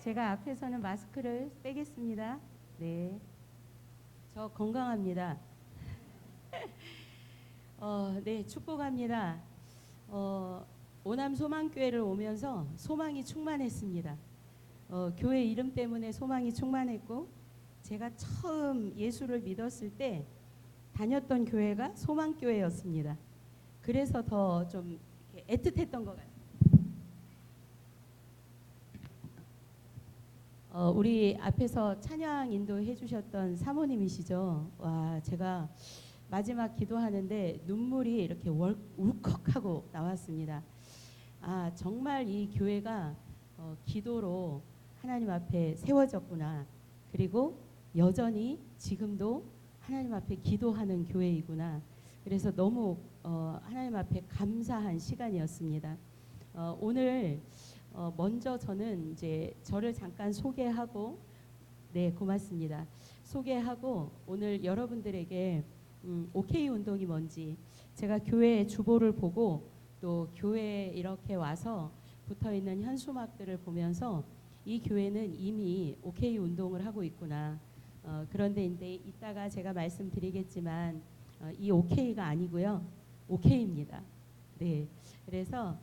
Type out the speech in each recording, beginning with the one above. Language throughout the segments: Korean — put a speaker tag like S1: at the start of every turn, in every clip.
S1: 제가 앞에서는 마스크를 빼겠습니다. 네, 저 건강합니다. 네, 축복합니다. 오남 소망교회를 오면서 소망이 충만했습니다. 교회 이름 때문에 소망이 충만했고, 제가 처음 예수를 믿었을 때 다녔던 교회가 소망교회였습니다. 그래서 더 좀 애틋했던 것 같아요. 우리 앞에서 찬양 인도해 주셨던 사모님이시죠. 와, 제가 마지막 기도하는데 눈물이 이렇게 울컥하고 나왔습니다. 아, 정말 이 교회가 기도로 하나님 앞에 세워졌구나. 그리고 여전히 지금도 하나님 앞에 기도하는 교회이구나. 그래서 너무 하나님 앞에 감사한 시간이었습니다. 오늘 먼저 저는 이제 저를 잠깐 소개하고, 네, 고맙습니다. 소개하고 오늘 여러분들에게 OK 운동이 뭔지, 제가 교회의 주보를 보고 또 교회에 이렇게 와서 붙어 있는 현수막들을 보면서 이 교회는 이미 OK 운동을 하고 있구나. 그런데 이제 이따가 제가 말씀드리겠지만 이 OK가 아니고요, OK입니다. 네, 그래서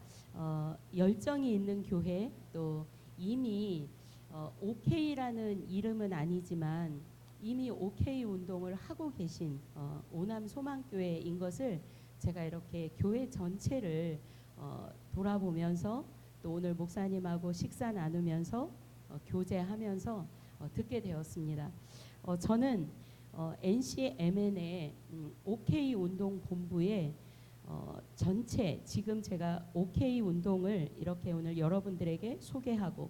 S1: 열정이 있는 교회, 또 이미 OK라는 이름은 아니지만 이미 OK 운동을 하고 계신 오남 소망교회인 것을 제가 이렇게 교회 전체를 돌아보면서, 또 오늘 목사님하고 식사 나누면서 교제하면서 듣게 되었습니다. 저는 NCMN의 OK 운동 본부의 전체, 지금 제가 OK 운동을 이렇게 오늘 여러분들에게 소개하고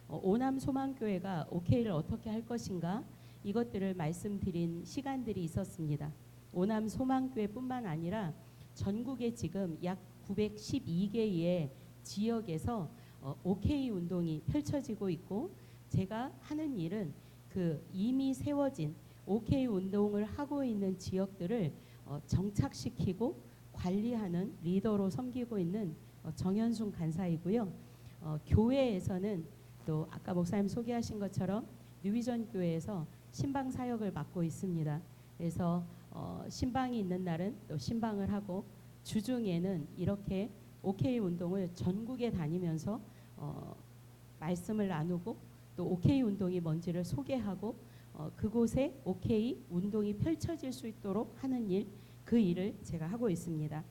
S1: 오남 소망교회가 OK를 어떻게 할 것인가, 이것들을 말씀드린 시간들이 있었습니다. 오남 소망교회뿐만 아니라 전국에 지금 약 912개의 지역에서 OK 운동이 펼쳐지고 있고, 제가 하는 일은 그 이미 세워진 OK 운동을 하고 있는 지역들을 정착시키고 관리하는 리더로 섬기고 있는 정현순 간사이고요. 교회에서는 또 아까 목사님 소개하신 것처럼 뉴비전 교회에서 신방 사역을 맡고 있습니다. 그래서 신방이 있는 날은 또 신방을 하고, 주중에는 이렇게 OK 운동을 전국에 다니면서 말씀을 나누고, 또 OK 운동이 뭔지를 소개하고 그곳에 OK 운동이 펼쳐질 수 있도록 하는 일, 그 일을 제가 하고 있습니다.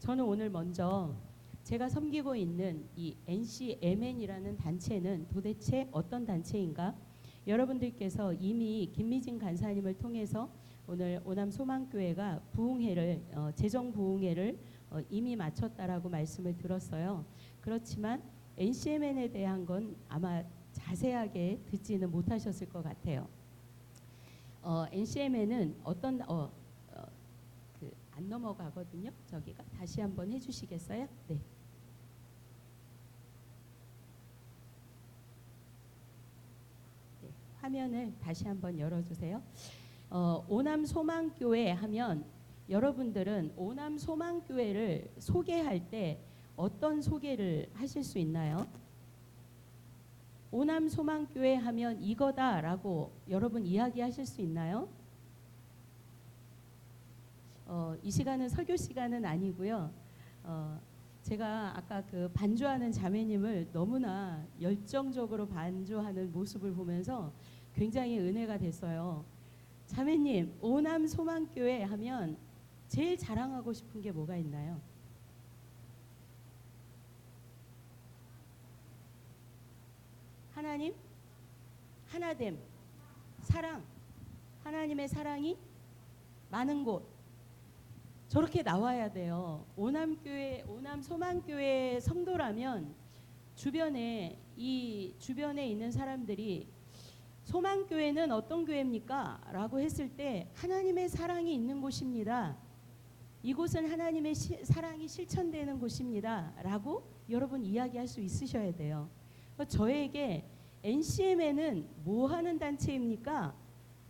S1: 저는 오늘 먼저 제가 섬기고 있는 이 NCMN이라는 단체는 도대체 어떤 단체인가? 여러분들께서 이미 김미진 간사님을 통해서 오늘 오남 소망교회가 부흥회를 재정 부흥회를 이미 마쳤다라고 말씀을 들었어요. 그렇지만 NCMN에 대한 건 아마 자세하게 듣지는 못하셨을 것 같아요. NCMN은 어떤 안 넘어가거든요. 저기가 다시 한번 해주시겠어요? 네. 네, 화면을 다시 한번 열어주세요. 오남 소망교회 하면 여러분들은 오남 소망교회를 소개할 때 어떤 소개를 하실 수 있나요? 오남 소망교회 하면 이거다라고 여러분 이야기하실 수 있나요? 이 시간은 설교 시간은 아니고요. 제가 아까 그 반주하는 자매님을 너무나 열정적으로 반주하는 모습을 보면서 굉장히 은혜가 됐어요. 자매님, 오남 소망교회 하면 제일 자랑하고 싶은 게 뭐가 있나요? 하나님, 하나됨, 사랑, 하나님의 사랑이 많은 곳, 저렇게 나와야 돼요. 오남교회, 오남 소망교회 성도라면 주변에 있는 사람들이 소망교회는 어떤 교회입니까? 라고 했을 때 하나님의 사랑이 있는 곳입니다. 이곳은 하나님의 사랑이 실천되는 곳입니다. 라고 여러분 이야기할 수 있으셔야 돼요. 저에게 NCMN은 뭐 하는 단체입니까?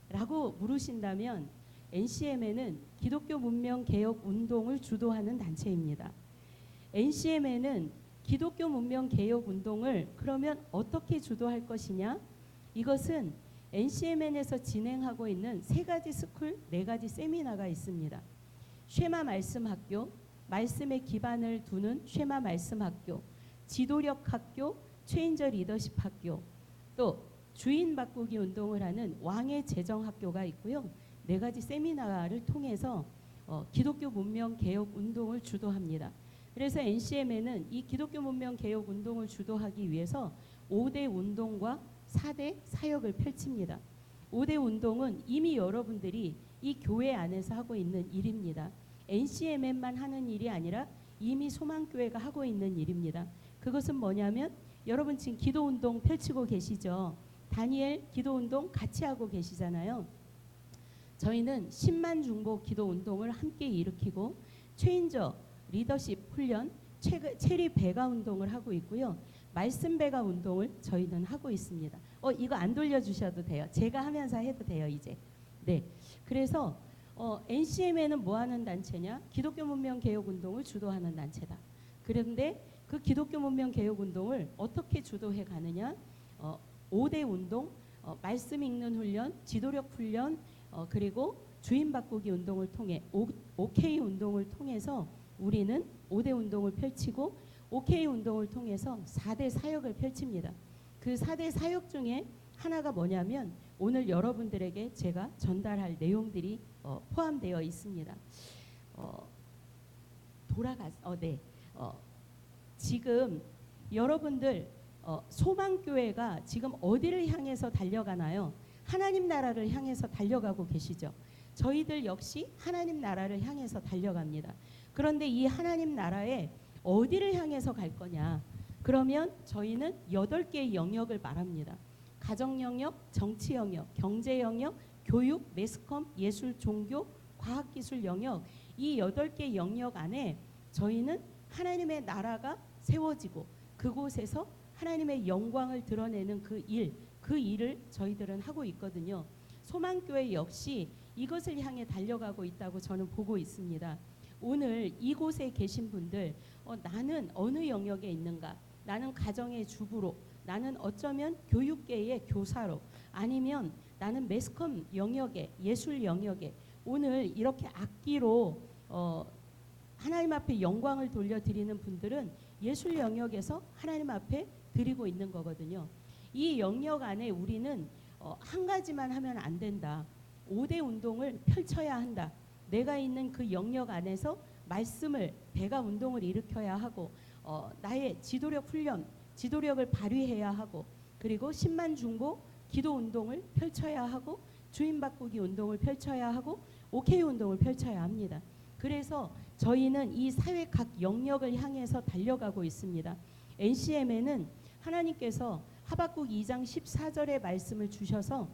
S1: 라고 물으신다면 NCMN은 기독교 문명 개혁 운동을 주도하는 단체입니다. NCMN은 기독교 문명 개혁 운동을 그러면 어떻게 주도할 것이냐? 이것은 NCMN에서 진행하고 있는 3가지 스쿨, 4가지 세미나가 있습니다. 쉐마 말씀 학교, 말씀에 기반을 두는 쉐마 말씀 학교, 지도력 학교, 체인저 리더십 학교, 또 주인 바꾸기 운동을 하는 왕의 재정 학교가 있고요. 4가지 세미나를 통해서 기독교 문명 개혁 운동을 주도합니다. 그래서 NCM에는 이 기독교 문명 개혁 운동을 주도하기 위해서 5대 운동과 4대 사역을 펼칩니다. 5대 운동은 이미 여러분들이 이 교회 안에서 하고 있는 일입니다. NCM만 하는 일이 아니라 이미 소망교회가 하고 있는 일입니다. 그것은 뭐냐면 여러분 지금 기도운동 펼치고 계시죠. 다니엘 기도운동 같이 하고 계시잖아요. 저희는 10만 중보 기도운동을 함께 일으키고 체인저 리더십 훈련, 체리 배가 운동을 하고 있고요. 말씀 배가 운동을 저희는 하고 있습니다. 이거 안 돌려주셔도 돼요. 제가 하면서 해도 돼요 이제. 네. 그래서 NCM에는 뭐 하는 단체냐? 기독교 문명 개혁 운동을 주도하는 단체다. 그런데 그 기독교 문명 개혁 운동을 어떻게 주도해 가느냐? 5대 운동, 말씀 읽는 훈련, 지도력 훈련, 그리고 주인 바꾸기 운동을 통해 OK 운동을 통해서 우리는 5대 운동을 펼치고 OK 운동을 통해서 4대 사역을 펼칩니다. 그 4대 사역 중에 하나가 뭐냐면 오늘 여러분들에게 제가 전달할 내용들이 포함되어 있습니다. 지금 여러분들 소망교회가 지금 어디를 향해서 달려가나요? 하나님 나라를 향해서 달려가고 계시죠. 저희들 역시 하나님 나라를 향해서 달려갑니다. 그런데 이 하나님 나라에 어디를 향해서 갈 거냐? 그러면 저희는 8개의 영역을 말합니다. 가정 영역, 정치 영역, 경제 영역, 교육, 매스컴, 예술, 종교, 과학기술 영역, 이 8개 영역 안에 저희는 하나님의 나라가 세워지고 그곳에서 하나님의 영광을 드러내는 그 일을 저희들은 하고 있거든요. 소망교회 역시 이것을 향해 달려가고 있다고 저는 보고 있습니다. 오늘 이곳에 계신 분들, 나는 어느 영역에 있는가? 나는 가정의 주부로, 나는 어쩌면 교육계의 교사로, 아니면 나는 매스컴 영역에, 예술 영역에 오늘 이렇게 악기로 하나님 앞에 영광을 돌려드리는 분들은 예술 영역에서 하나님 앞에 드리고 있는 거거든요. 이 영역 안에 우리는 한 가지만 하면 안 된다. 5대 운동을 펼쳐야 한다. 내가 있는 그 영역 안에서 말씀을 배가 운동을 일으켜야 하고 나의 지도력 훈련, 지도력을 발휘해야 하고 그리고 10만 중보 기도 운동을 펼쳐야 하고 주인 바꾸기 운동을 펼쳐야 하고 OK 운동을 펼쳐야 합니다. 그래서 저희는 이 사회 각 영역을 향해서 달려가고 있습니다. NCM에는 하나님께서 하박국 2장 14절의 말씀을 주셔서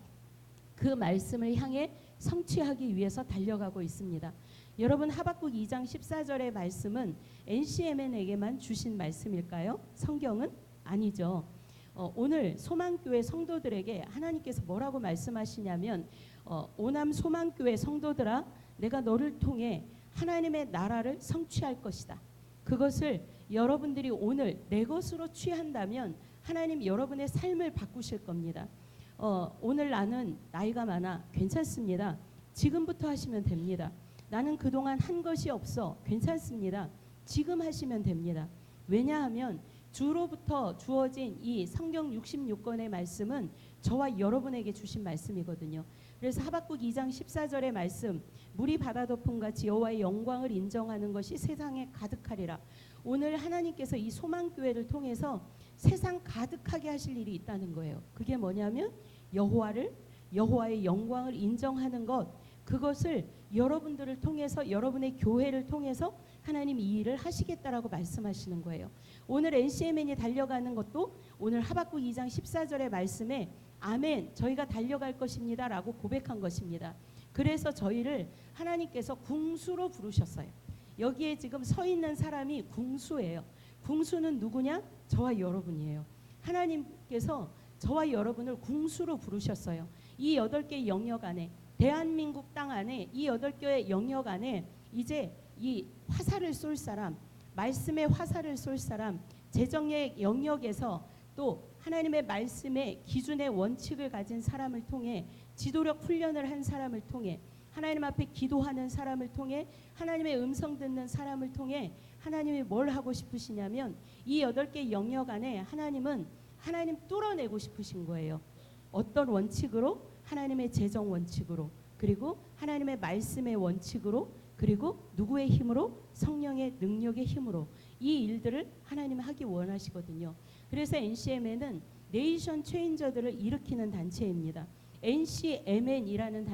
S1: 그 말씀을 향해 성취하기 위해서 달려가고 있습니다. 여러분 하박국 2장 14절의 말씀은 NCMN에게만 주신 말씀일까요? 성경은 아니죠. 오늘 소망교회 성도들에게 하나님께서 뭐라고 말씀하시냐면 오남 소망교회 성도들아 내가 너를 통해 하나님의 나라를 성취할 것이다. 그것을 여러분들이 오늘 내 것으로 취한다면 하나님 여러분의 삶을 바꾸실 겁니다. 오늘 나는 나이가 많아 괜찮습니다. 지금부터 하시면 됩니다. 나는 그동안 한 것이 없어 괜찮습니다. 지금 하시면 됩니다. 왜냐하면 주로부터 주어진 이 성경 66권의 말씀은 저와 여러분에게 주신 말씀이거든요. 그래서 하박국 2장 14절의 말씀 물이 바다 덮음같이 여호와의 영광을 인정하는 것이 세상에 가득하리라. 오늘 하나님께서 이 소망교회를 통해서 세상 가득하게 하실 일이 있다는 거예요. 그게 뭐냐면 여호와의 영광을 인정하는 것, 그것을 여러분들을 통해서 여러분의 교회를 통해서 하나님 이 일을 하시겠다라고 말씀하시는 거예요. 오늘 NCMN이 달려가는 것도 오늘 하박국 2장 14절의 말씀에 아멘 저희가 달려갈 것입니다 라고 고백한 것입니다. 그래서 저희를 하나님께서 궁수로 부르셨어요. 여기에 지금 서 있는 사람이 궁수예요. 궁수는 누구냐? 저와 여러분이에요. 하나님께서 저와 여러분을 궁수로 부르셨어요. 이 8개 영역 안에 대한민국 땅 안에 이 8개의 영역 안에 이제 이 화살을 쏠 사람, 말씀의 화살을 쏠 사람, 재정의 영역에서 또 하나님의 말씀의 기준의 원칙을 가진 사람을 통해 지도력 훈련을 한 사람을 통해 하나님 앞에 기도하는 사람을 통해 하나님의 음성 듣는 사람을 통해 하나님이 뭘 하고 싶으시냐면 이 8개 영역 안에 하나님은 하나님 뚫어내고 싶으신 거예요. 어떤 원칙으로? 하나님의 재정 원칙으로, 그리고 하나님의 말씀의 원칙으로, 그리고 누구의 힘으로? 성령의 능력의 힘으로 이 일들을 하나님이 하기 원하시거든요. 그래서 NCMN은 네이션 체인저들을 일으키는 단체입니다. NCMN이라는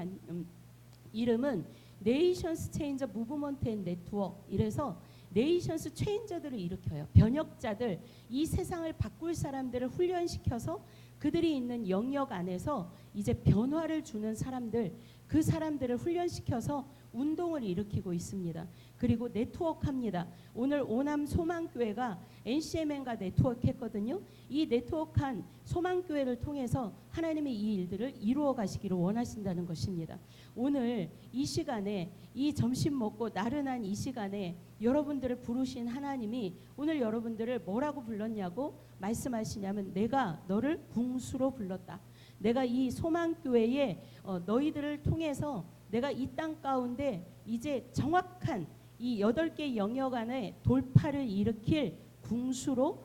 S1: 이름은 네이션스 체인저 무브먼트 앤 네트워크, 이래서 네이션스 체인저들을 일으켜요. 변혁자들, 이 세상을 바꿀 사람들을 훈련시켜서 그들이 있는 영역 안에서 이제 변화를 주는 사람들, 그 사람들을 훈련시켜서 운동을 일으키고 있습니다. 그리고 네트워크합니다. 오늘 오남 소망교회가 NCMN과 네트워크했거든요. 이 네트워크한 소망교회를 통해서 하나님이 이 일들을 이루어 가시기를 원하신다는 것입니다. 오늘 이 시간에, 이 점심 먹고 나른한 이 시간에 여러분들을 부르신 하나님이 오늘 여러분들을 뭐라고 불렀냐고 말씀하시냐면, 내가 너를 궁수로 불렀다. 내가 이 소망교회에 너희들을 통해서 내가 이 땅 가운데 이제 정확한 이 8개 영역 안에 돌파를 일으킬 궁수로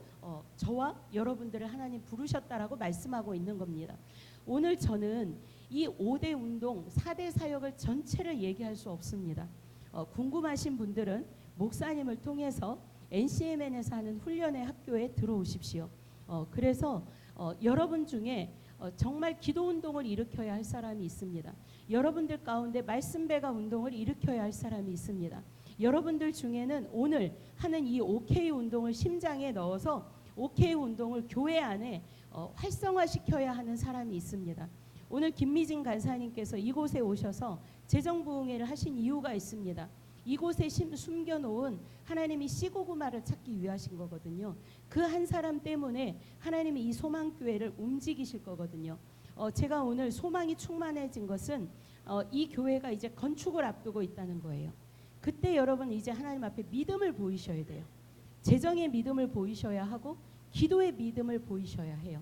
S1: 저와 여러분들을 하나님 부르셨다라고 말씀하고 있는 겁니다. 오늘 저는 이 5대 운동, 4대 사역을 전체를 얘기할 수 없습니다. 궁금하신 분들은 목사님을 통해서 NCMN에서 하는 훈련의 학교에 들어오십시오. 그래서 여러분 중에 정말 기도 운동을 일으켜야 할 사람이 있습니다. 여러분들 가운데 말씀 배가 운동을 일으켜야 할 사람이 있습니다. 여러분들 중에는 오늘 하는 이 OK 운동을 심장에 넣어서 OK 운동을 교회 안에 활성화시켜야 하는 사람이 있습니다. 오늘 김미진 간사님께서 이곳에 오셔서 재정부흥회를 하신 이유가 있습니다. 이곳에 숨겨놓은 하나님이 씨고구마를 찾기 위하신 거거든요. 그 한 사람 때문에 하나님이 이 소망교회를 움직이실 거거든요. 제가 오늘 소망이 충만해진 것은 이 교회가 이제 건축을 앞두고 있다는 거예요. 그때 여러분 이제 하나님 앞에 믿음을 보이셔야 돼요. 재정의 믿음을 보이셔야 하고 기도의 믿음을 보이셔야 해요.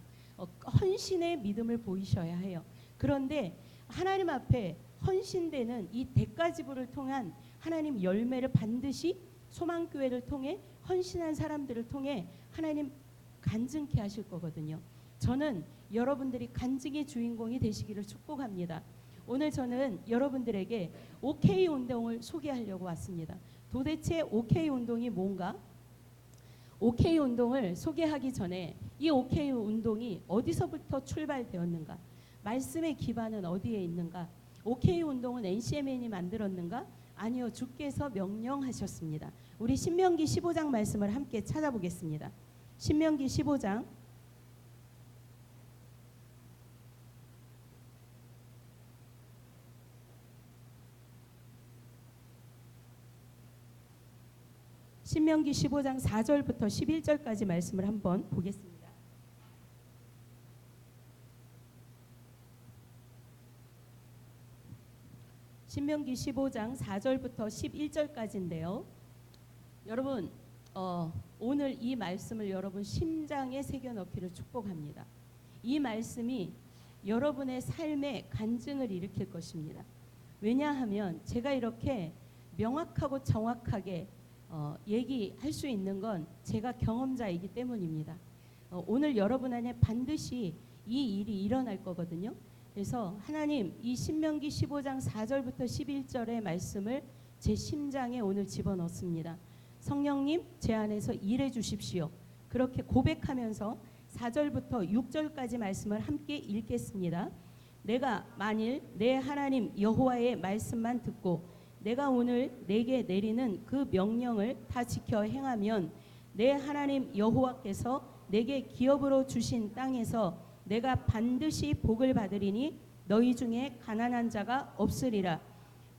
S1: 헌신의 믿음을 보이셔야 해요. 그런데 하나님 앞에 헌신되는 이 대가지불을 통한 하나님 열매를 반드시 소망교회를 통해 헌신한 사람들을 통해 하나님 간증케 하실 거거든요. 저는 여러분들이 간증의 주인공이 되시기를 축복합니다. 오늘 저는 여러분들에게 OK 운동을 소개하려고 왔습니다. 도대체 OK 운동이 뭔가? OK 운동을 소개하기 전에 이 OK 운동이 어디서부터 출발되었는가? 말씀의 기반은 어디에 있는가? OK 운동은 NCMN이 만들었는가? 아니요, 주께서 명령하셨습니다. 우리 신명기 15장 말씀을 함께 찾아보겠습니다. 신명기 15장 신명기 15장 4절부터 11절까지 말씀을 한번 보겠습니다. 신명기 15장 4절부터 11절까지인데요. 여러분 오늘 이 말씀을 여러분 심장에 새겨넣기를 축복합니다. 이 말씀이 여러분의 삶에 간증을 일으킬 것입니다. 왜냐하면 제가 이렇게 명확하고 정확하게 얘기할 수 있는 건 제가 경험자이기 때문입니다. 오늘 여러분 안에 반드시 이 일이 일어날 거거든요. 그래서 하나님 이 신명기 15장 4절부터 11절의 말씀을 제 심장에 오늘 집어넣습니다. 성령님 제 안에서 일해 주십시오. 그렇게 고백하면서 4절부터 6절까지 말씀을 함께 읽겠습니다. 내가 만일 내 하나님 여호와의 말씀만 듣고 내가 오늘 내게 내리는 그 명령을 다 지켜 행하면 내 하나님 여호와께서 내게 기업으로 주신 땅에서 내가 반드시 복을 받으리니 너희 중에 가난한 자가 없으리라.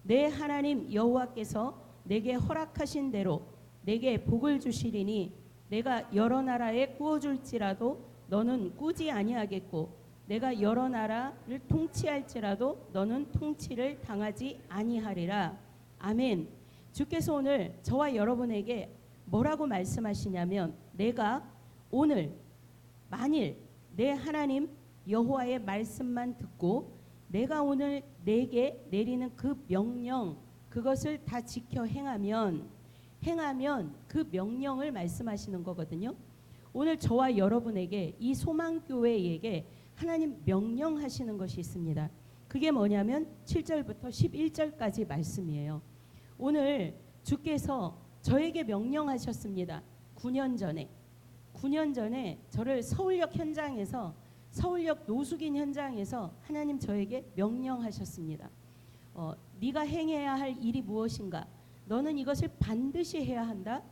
S1: 내 하나님 여호와께서 내게 허락하신 대로 내게 복을 주시리니 내가 여러 나라에 꾸어줄지라도 너는 꾸지 아니하겠고 내가 여러 나라를 통치할지라도 너는 통치를 당하지 아니하리라. 아멘. 주께서 오늘 저와 여러분에게 뭐라고 말씀하시냐면 내가 오늘 만일 내 하나님 여호와의 말씀만 듣고 내가 오늘 내게 내리는 그 명령, 그것을 다 지켜 행하면 그 명령을 말씀하시는 거거든요. 오늘 저와 여러분에게, 이 소망교회에게 하나님 명령하시는 것이 있습니다. 그게 뭐냐면 7절부터 11절까지 말씀이에요. 오늘 주께서 저에게 명령하셨습니다. 9년 전에 저를 서울역 노숙인 현장에서 하나님 저에게 명령하셨습니다. 네가 행해야 할 일이 무엇인가? 너는 이것을 반드시 해야 한다.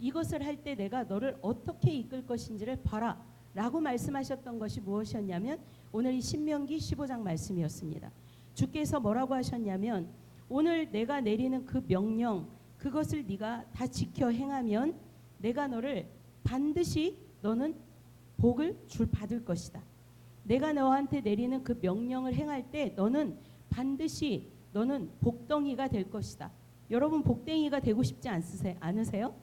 S1: 이것을 할 때 내가 너를 어떻게 이끌 것인지를 봐라 라고 말씀하셨던 것이 무엇이었냐면 오늘 이 신명기 15장 말씀이었습니다. 주께서 뭐라고 하셨냐면 오늘 내가 내리는 그 명령, 그것을 네가 다 지켜 행하면 내가 너를 반드시 너는 복을 받을 것이다. 내가 너한테 내리는 그 명령을 행할 때 너는 반드시 너는 복덩이가 될 것이다. 여러분 복덩이가 되고 싶지 않으세요?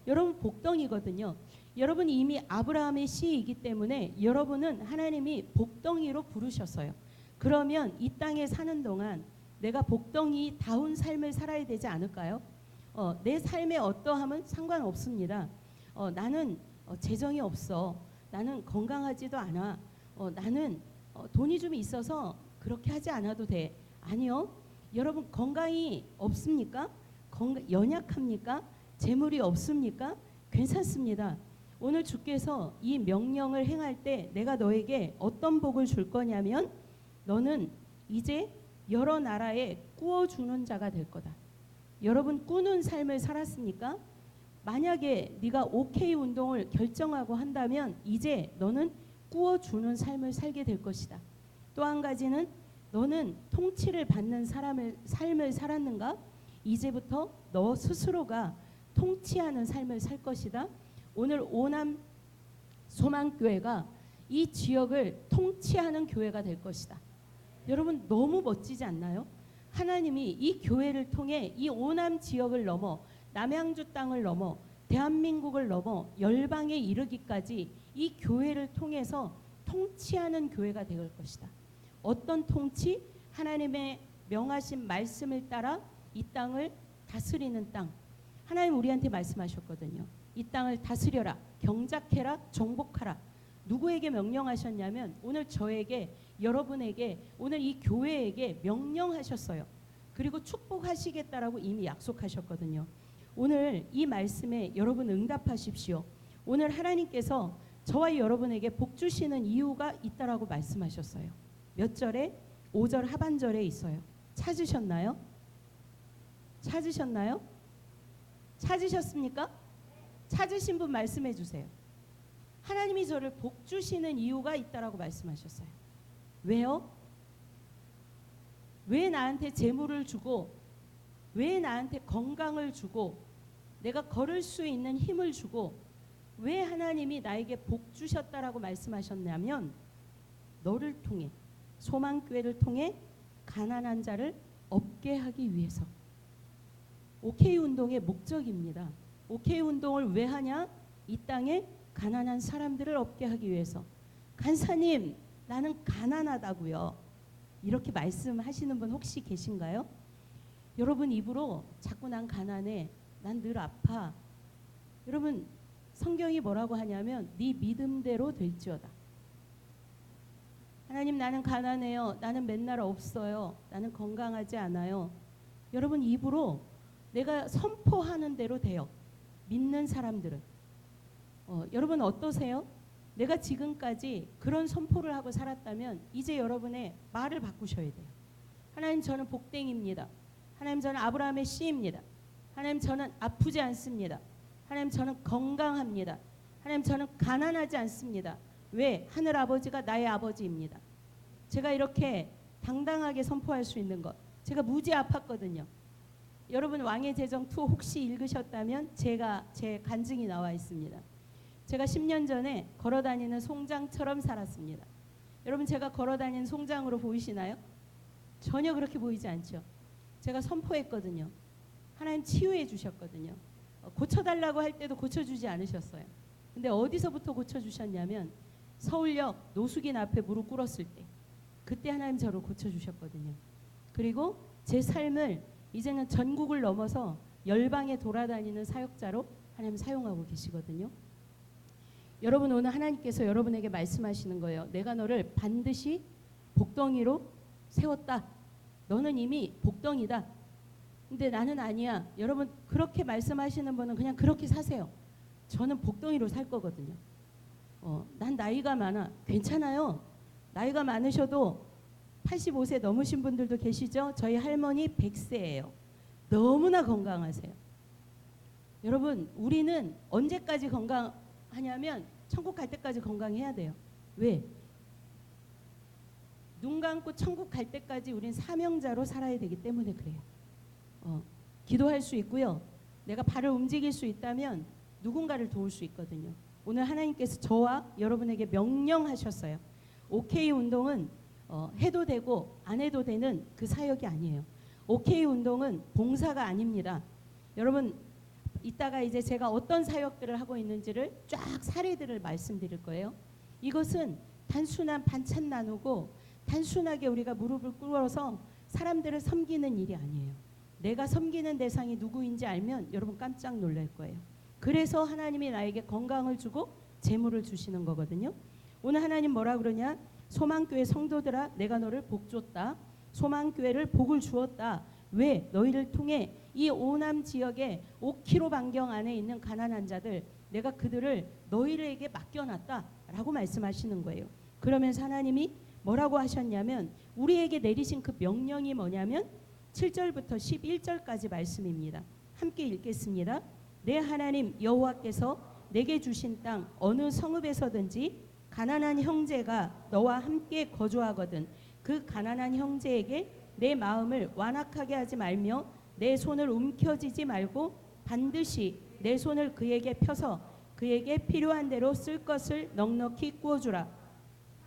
S1: 여러분 복덩이거든요. 여러분 이미 아브라함의 씨이기 때문에 여러분은 하나님이 복덩이로 부르셨어요. 그러면 이 땅에 사는 동안 내가 복덩이다운 삶을 살아야 되지 않을까요? 내 삶의 어떠함은 상관없습니다. 나는 재정이 없어. 나는 건강하지도 않아. 나는 돈이 좀 있어서 그렇게 하지 않아도 돼. 아니요. 여러분 건강이 없습니까? 연약합니까? 재물이 없습니까? 괜찮습니다. 오늘 주께서 이 명령을 행할 때 내가 너에게 어떤 복을 줄 거냐면 너는 이제 여러 나라에 꾸어주는 자가 될 거다. 여러분 꾸는 삶을 살았습니까? 만약에 네가 OK 운동을 결정하고 한다면 이제 너는 꾸어주는 삶을 살게 될 것이다. 또 한 가지는 너는 통치를 받는 삶을 살았는가? 이제부터 너 스스로가 통치하는 삶을 살 것이다. 오늘 오남 소망교회가 이 지역을 통치하는 교회가 될 것이다. 여러분 너무 멋지지 않나요? 하나님이 이 교회를 통해 이 오남 지역을 넘어 남양주 땅을 넘어 대한민국을 넘어 열방에 이르기까지 이 교회를 통해서 통치하는 교회가 될 것이다. 어떤 통치? 하나님의 명하신 말씀을 따라 이 땅을 다스리는 땅. 하나님 우리한테 말씀하셨거든요. 이 땅을 다스려라, 경작해라, 정복하라. 누구에게 명령하셨냐면 오늘 저에게, 여러분에게, 오늘 이 교회에게 명령하셨어요. 그리고 축복하시겠다라고 이미 약속하셨거든요. 오늘 이 말씀에 여러분 응답하십시오. 오늘 하나님께서 저와 여러분에게 복 주시는 이유가 있다라고 말씀하셨어요. 몇 절에? 5절 하반절에 있어요. 찾으셨나요? 찾으셨습니까? 찾으신 분 말씀해 주세요. 하나님이 저를 복 주시는 이유가 있다라고 말씀하셨어요. 왜요? 왜 나한테 재물을 주고, 왜 나한테 건강을 주고, 내가 걸을 수 있는 힘을 주고, 왜 하나님이 나에게 복 주셨다라고 말씀하셨냐면 너를 통해, 소망교회를 통해 가난한 자를 없게 하기 위해서. OK 운동의 목적입니다. OK 운동을 왜 하냐? 이 땅에 가난한 사람들을 없게 하기 위해서. 간사님, 나는 가난하다고요. 이렇게 말씀하시는 분 혹시 계신가요? 여러분 입으로 자꾸 난 가난해, 난 늘 아파. 여러분 성경이 뭐라고 하냐면 네 믿음대로 될지어다. 하나님 나는 가난해요. 나는 맨날 없어요. 나는 건강하지 않아요. 여러분 입으로 내가 선포하는 대로 돼요. 믿는 사람들은. 여러분 어떠세요? 내가 지금까지 그런 선포를 하고 살았다면 이제 여러분의 말을 바꾸셔야 돼요. 하나님 저는 복댕입니다. 하나님 저는 아브라함의 씨입니다. 하나님 저는 아프지 않습니다. 하나님 저는 건강합니다. 하나님 저는 가난하지 않습니다. 왜? 하늘아버지가 나의 아버지입니다. 제가 이렇게 당당하게 선포할 수 있는 것. 제가 무지 아팠거든요. 여러분 왕의 제정 2 혹시 읽으셨다면 제 간증이 나와 있습니다. 제가 10년 전에 걸어다니는 송장처럼 살았습니다. 여러분 제가 걸어다니는 송장으로 보이시나요? 전혀 그렇게 보이지 않죠. 제가 선포했거든요. 하나님 치유해 주셨거든요. 고쳐달라고 할 때도 고쳐주지 않으셨어요. 근데 어디서부터 고쳐주셨냐면 서울역 노숙인 앞에 무릎 꿇었을 때, 그때 하나님 저를 고쳐주셨거든요. 그리고 제 삶을 이제는 전국을 넘어서 열방에 돌아다니는 사역자로 하나님 사용하고 계시거든요. 여러분, 오늘 하나님께서 여러분에게 말씀하시는 거예요. 내가 너를 반드시 복덩이로 세웠다. 너는 이미 복덩이다. 근데 나는 아니야. 여러분, 그렇게 말씀하시는 분은 그냥 그렇게 사세요. 저는 복덩이로 살 거거든요. 난 나이가 많아. 괜찮아요. 나이가 많으셔도 85세 넘으신 분들도 계시죠? 저희 할머니 100세예요. 너무나 건강하세요. 여러분, 우리는 언제까지 건강하냐면 천국 갈 때까지 건강해야 돼요. 왜? 눈 감고 천국 갈 때까지 우린 사명자로 살아야 되기 때문에 그래요. 기도할 수 있고요. 내가 발을 움직일 수 있다면 누군가를 도울 수 있거든요. 오늘 하나님께서 저와 여러분에게 명령하셨어요. OK 운동은 해도 되고 안 해도 되는 그 사역이 아니에요. OK 운동은 봉사가 아닙니다. 여러분, 이따가 이제 제가 어떤 사역들을 하고 있는지를 쫙 사례들을 말씀드릴 거예요. 이것은 단순한 반찬 나누고 단순하게 우리가 무릎을 꿇어서 사람들을 섬기는 일이 아니에요. 내가 섬기는 대상이 누구인지 알면 여러분 깜짝 놀랄 거예요. 그래서 하나님이 나에게 건강을 주고 재물을 주시는 거거든요. 오늘 하나님 뭐라 그러냐? 소망교회 성도들아, 내가 너를 복 줬다. 소망교회를 복을 주었다. 왜? 너희를 통해 이 오남 지역의 5km 반경 안에 있는 가난한 자들, 내가 그들을 너희에게 맡겨놨다 라고 말씀하시는 거예요. 그러면서 하나님이 뭐라고 하셨냐면 우리에게 내리신 그 명령이 뭐냐면 7절부터 11절까지 말씀입니다. 함께 읽겠습니다. 내 하나님 여호와께서 내게 주신 땅 어느 성읍에서든지 가난한 형제가 너와 함께 거주하거든 그 가난한 형제에게 내 마음을 완악하게 하지 말며 내 손을 움켜쥐지 말고 반드시 내 손을 그에게 펴서 그에게 필요한 대로 쓸 것을 넉넉히 구워주라.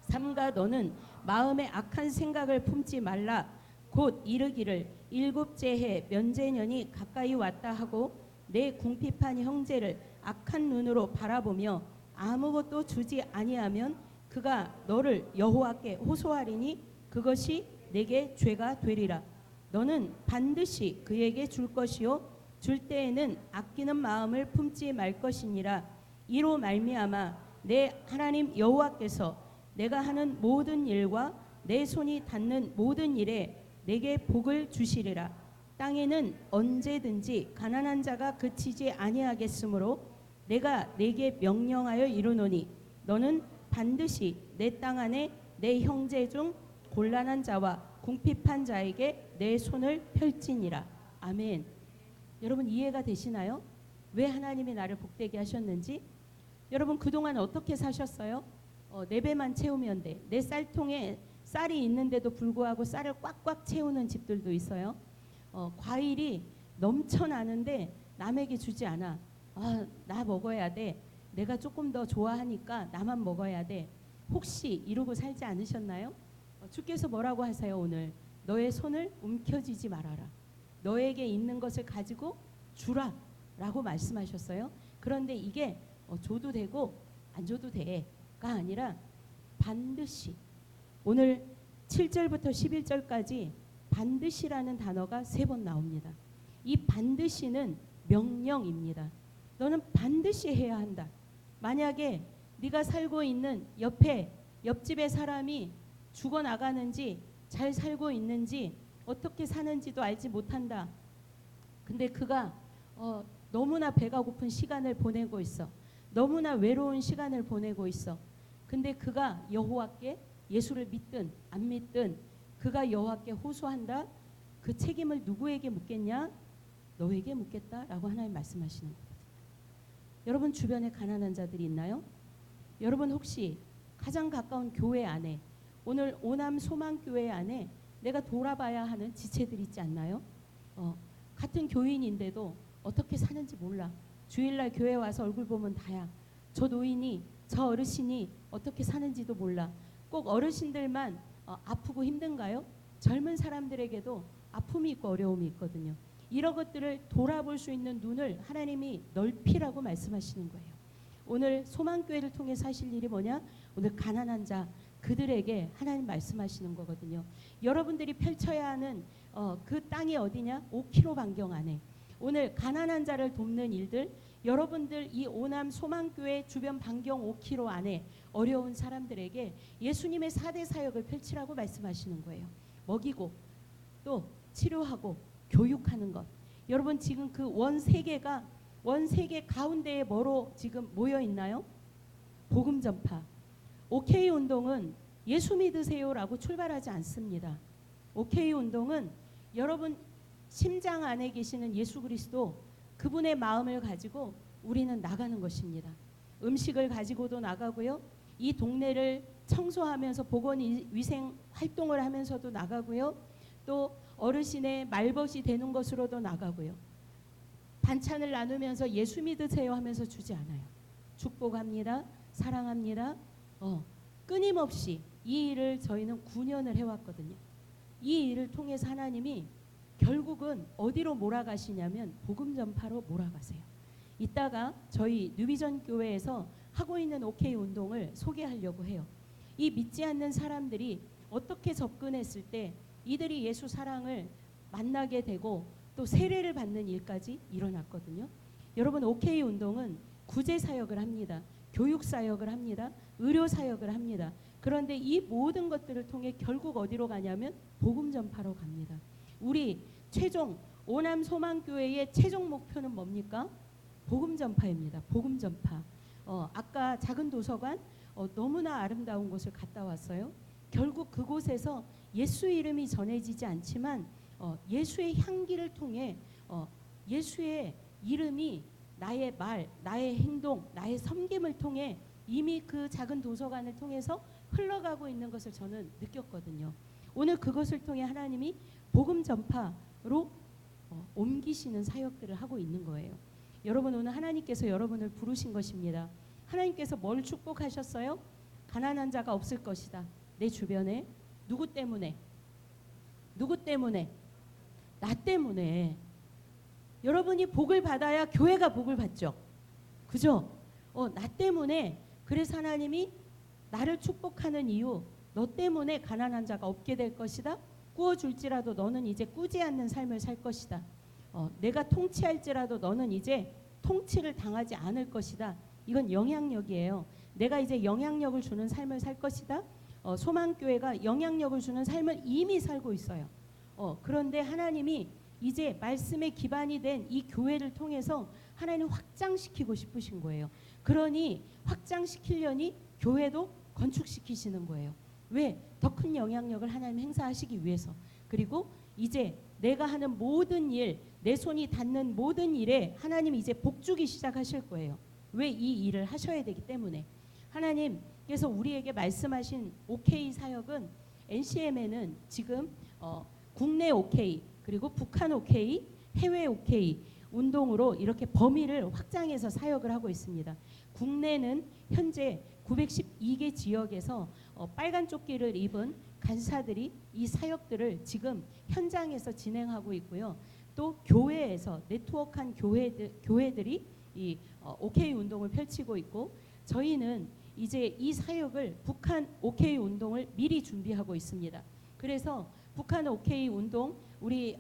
S1: 삼가 너는 마음에 악한 생각을 품지 말라. 곧 이르기를 일곱째 해 면제년이 가까이 왔다 하고 내 궁핍한 형제를 악한 눈으로 바라보며 아무것도 주지 아니하면 그가 너를 여호와께 호소하리니 그것이 내게 죄가 되리라. 너는 반드시 그에게 줄 것이요 줄 때에는 아끼는 마음을 품지 말 것이니라. 이로 말미암아 내 하나님 여호와께서 내가 하는 모든 일과 내 손이 닿는 모든 일에 내게 복을 주시리라. 땅에는 언제든지 가난한 자가 그치지 아니하겠으므로 내가 내게 명령하여 이르노니 너는 반드시 내 땅 안에 내 형제 중 곤란한 자와 궁핍한 자에게 내 손을 펼지니라. 아멘. 여러분 이해가 되시나요? 왜 하나님이 나를 복되게 하셨는지? 여러분 그동안 어떻게 사셨어요? 내 배만 채우면 돼. 내 쌀통에 쌀이 있는데도 불구하고 쌀을 꽉꽉 채우는 집들도 있어요. 과일이 넘쳐나는데 남에게 주지 않아. 나 먹어야 돼. 내가 조금 더 좋아하니까 나만 먹어야 돼. 혹시 이러고 살지 않으셨나요? 주께서 뭐라고 하세요 오늘? 너의 손을 움켜쥐지 말아라. 너에게 있는 것을 가지고 주라 라고 말씀하셨어요. 그런데 이게 줘도 되고 안 줘도 돼가 아니라 반드시, 오늘 7절부터 11절까지 반드시라는 단어가 3번 나옵니다. 이 반드시는 명령입니다. 너는 반드시 해야 한다. 만약에 네가 살고 있는 옆집의 사람이 죽어나가는지 잘 살고 있는지 어떻게 사는지도 알지 못한다. 근데 그가 너무나 배가 고픈 시간을 보내고 있어. 너무나 외로운 시간을 보내고 있어. 근데 그가 여호와께 예수를 믿든 안 믿든 그가 여호와께 호소한다. 그 책임을 누구에게 묻겠냐? 너에게 묻겠다라고 하나님 말씀하시는 거거든요. 여러분 주변에 가난한 자들이 있나요? 여러분 혹시 가장 가까운 교회 안에, 오늘 오남 소망교회 안에 내가 돌아봐야 하는 지체들이 있지 않나요? 같은 교인인데도 어떻게 사는지 몰라. 주일날 교회 와서 얼굴 보면 다야. 저 노인이, 저 어르신이 어떻게 사는지도 몰라. 꼭 어르신들만 아프고 힘든가요? 젊은 사람들에게도 아픔이 있고 어려움이 있거든요. 이런 것들을 돌아볼 수 있는 눈을 하나님이 넓히라고 말씀하시는 거예요. 오늘 소망교회를 통해서 하실 일이 뭐냐? 오늘 가난한 자 그들에게 하나님 말씀하시는 거거든요. 여러분들이 펼쳐야 하는 그 땅이 어디냐? 5km 반경 안에. 오늘 가난한 자를 돕는 일들, 여러분들 이 오남 소망교회 주변 반경 5km 안에 어려운 사람들에게 예수님의 4대 사역을 펼치라고 말씀하시는 거예요. 먹이고 또 치료하고 교육하는 것. 여러분 지금 그 원 세계 가운데에 뭐로 지금 모여 있나요? 복음 전파. OK 운동은 예수 믿으세요라고 출발하지 않습니다. OK 운동은 여러분 심장 안에 계시는 예수 그리스도 그분의 마음을 가지고 우리는 나가는 것입니다. 음식을 가지고도 나가고요. 이 동네를 청소하면서 보건위생 활동을 하면서도 나가고요. 또 어르신의 말벗이 되는 것으로도 나가고요. 반찬을 나누면서 예수 믿으세요 하면서 주지 않아요. 축복합니다. 사랑합니다. 끊임없이 이 일을 저희는 9년을 해왔거든요. 이 일을 통해서 하나님이 결국은 어디로 몰아가시냐면 복음 전파로 몰아가세요. 이따가 저희 뉴비전 교회에서 하고 있는 OK 운동을 소개하려고 해요. 이 믿지 않는 사람들이 어떻게 접근했을 때 이들이 예수 사랑을 만나게 되고 또 세례를 받는 일까지 일어났거든요. 여러분 OK 운동은 구제 사역을 합니다. 교육 사역을 합니다. 의료 사역을 합니다. 그런데 이 모든 것들을 통해 결국 어디로 가냐면 복음 전파로 갑니다. 우리 최종 오남 소망교회의 최종 목표는 뭡니까? 복음 전파입니다. 복음 전파. 아까 작은 도서관 너무나 아름다운 곳을 갔다 왔어요. 결국 그곳에서 예수 이름이 전해지지 않지만 예수의 향기를 통해 예수의 이름이 나의 말, 나의 행동, 나의 섬김을 통해 이미 그 작은 도서관을 통해서 흘러가고 있는 것을 저는 느꼈거든요. 오늘 그것을 통해 하나님이 복음 전파로 옮기시는 사역들을 하고 있는 거예요. 여러분 오늘 하나님께서 여러분을 부르신 것입니다. 하나님께서 뭘 축복하셨어요? 가난한 자가 없을 것이다. 내 주변에. 누구 때문에? 누구 때문에? 나 때문에. 여러분이 복을 받아야 교회가 복을 받죠. 그죠? 나 때문에. 그래서 하나님이 나를 축복하는 이유, 너 때문에 가난한 자가 없게 될 것이다. 꾸어줄지라도 너는 이제 꾸지 않는 삶을 살 것이다. 내가 통치할지라도 너는 이제 통치를 당하지 않을 것이다. 이건 영향력이에요. 내가 이제 영향력을 주는 삶을 살 것이다. 소망교회가 영향력을 주는 삶을 이미 살고 있어요. 그런데 하나님이 이제 말씀의 기반이 된 이 교회를 통해서 하나님 확장시키고 싶으신 거예요. 그러니 확장시키려니 교회도 건축시키시는 거예요. 왜? 더 큰 영향력을 하나님 행사하시기 위해서. 그리고 이제 내가 하는 모든 일, 내 손이 닿는 모든 일에 하나님 이제 복주기 시작하실 거예요. 왜? 이 일을 하셔야 되기 때문에. 하나님께서 우리에게 말씀하신 OK 사역은 NCM에는 지금 국내 OK 그리고 북한 OK, 해외 OK 운동으로 이렇게 범위를 확장해서 사역을 하고 있습니다. 국내는 현재 912개 지역에서 빨간 조끼를 입은 간사들이 이 사역들을 지금 현장에서 진행하고 있고요. 또 교회에서 네트워크한 교회들이 이 OK 운동을 펼치고 있고, 저희는 이제 이 사역을 북한 OK 운동을 미리 준비하고 있습니다. 그래서 북한 OK 운동 우리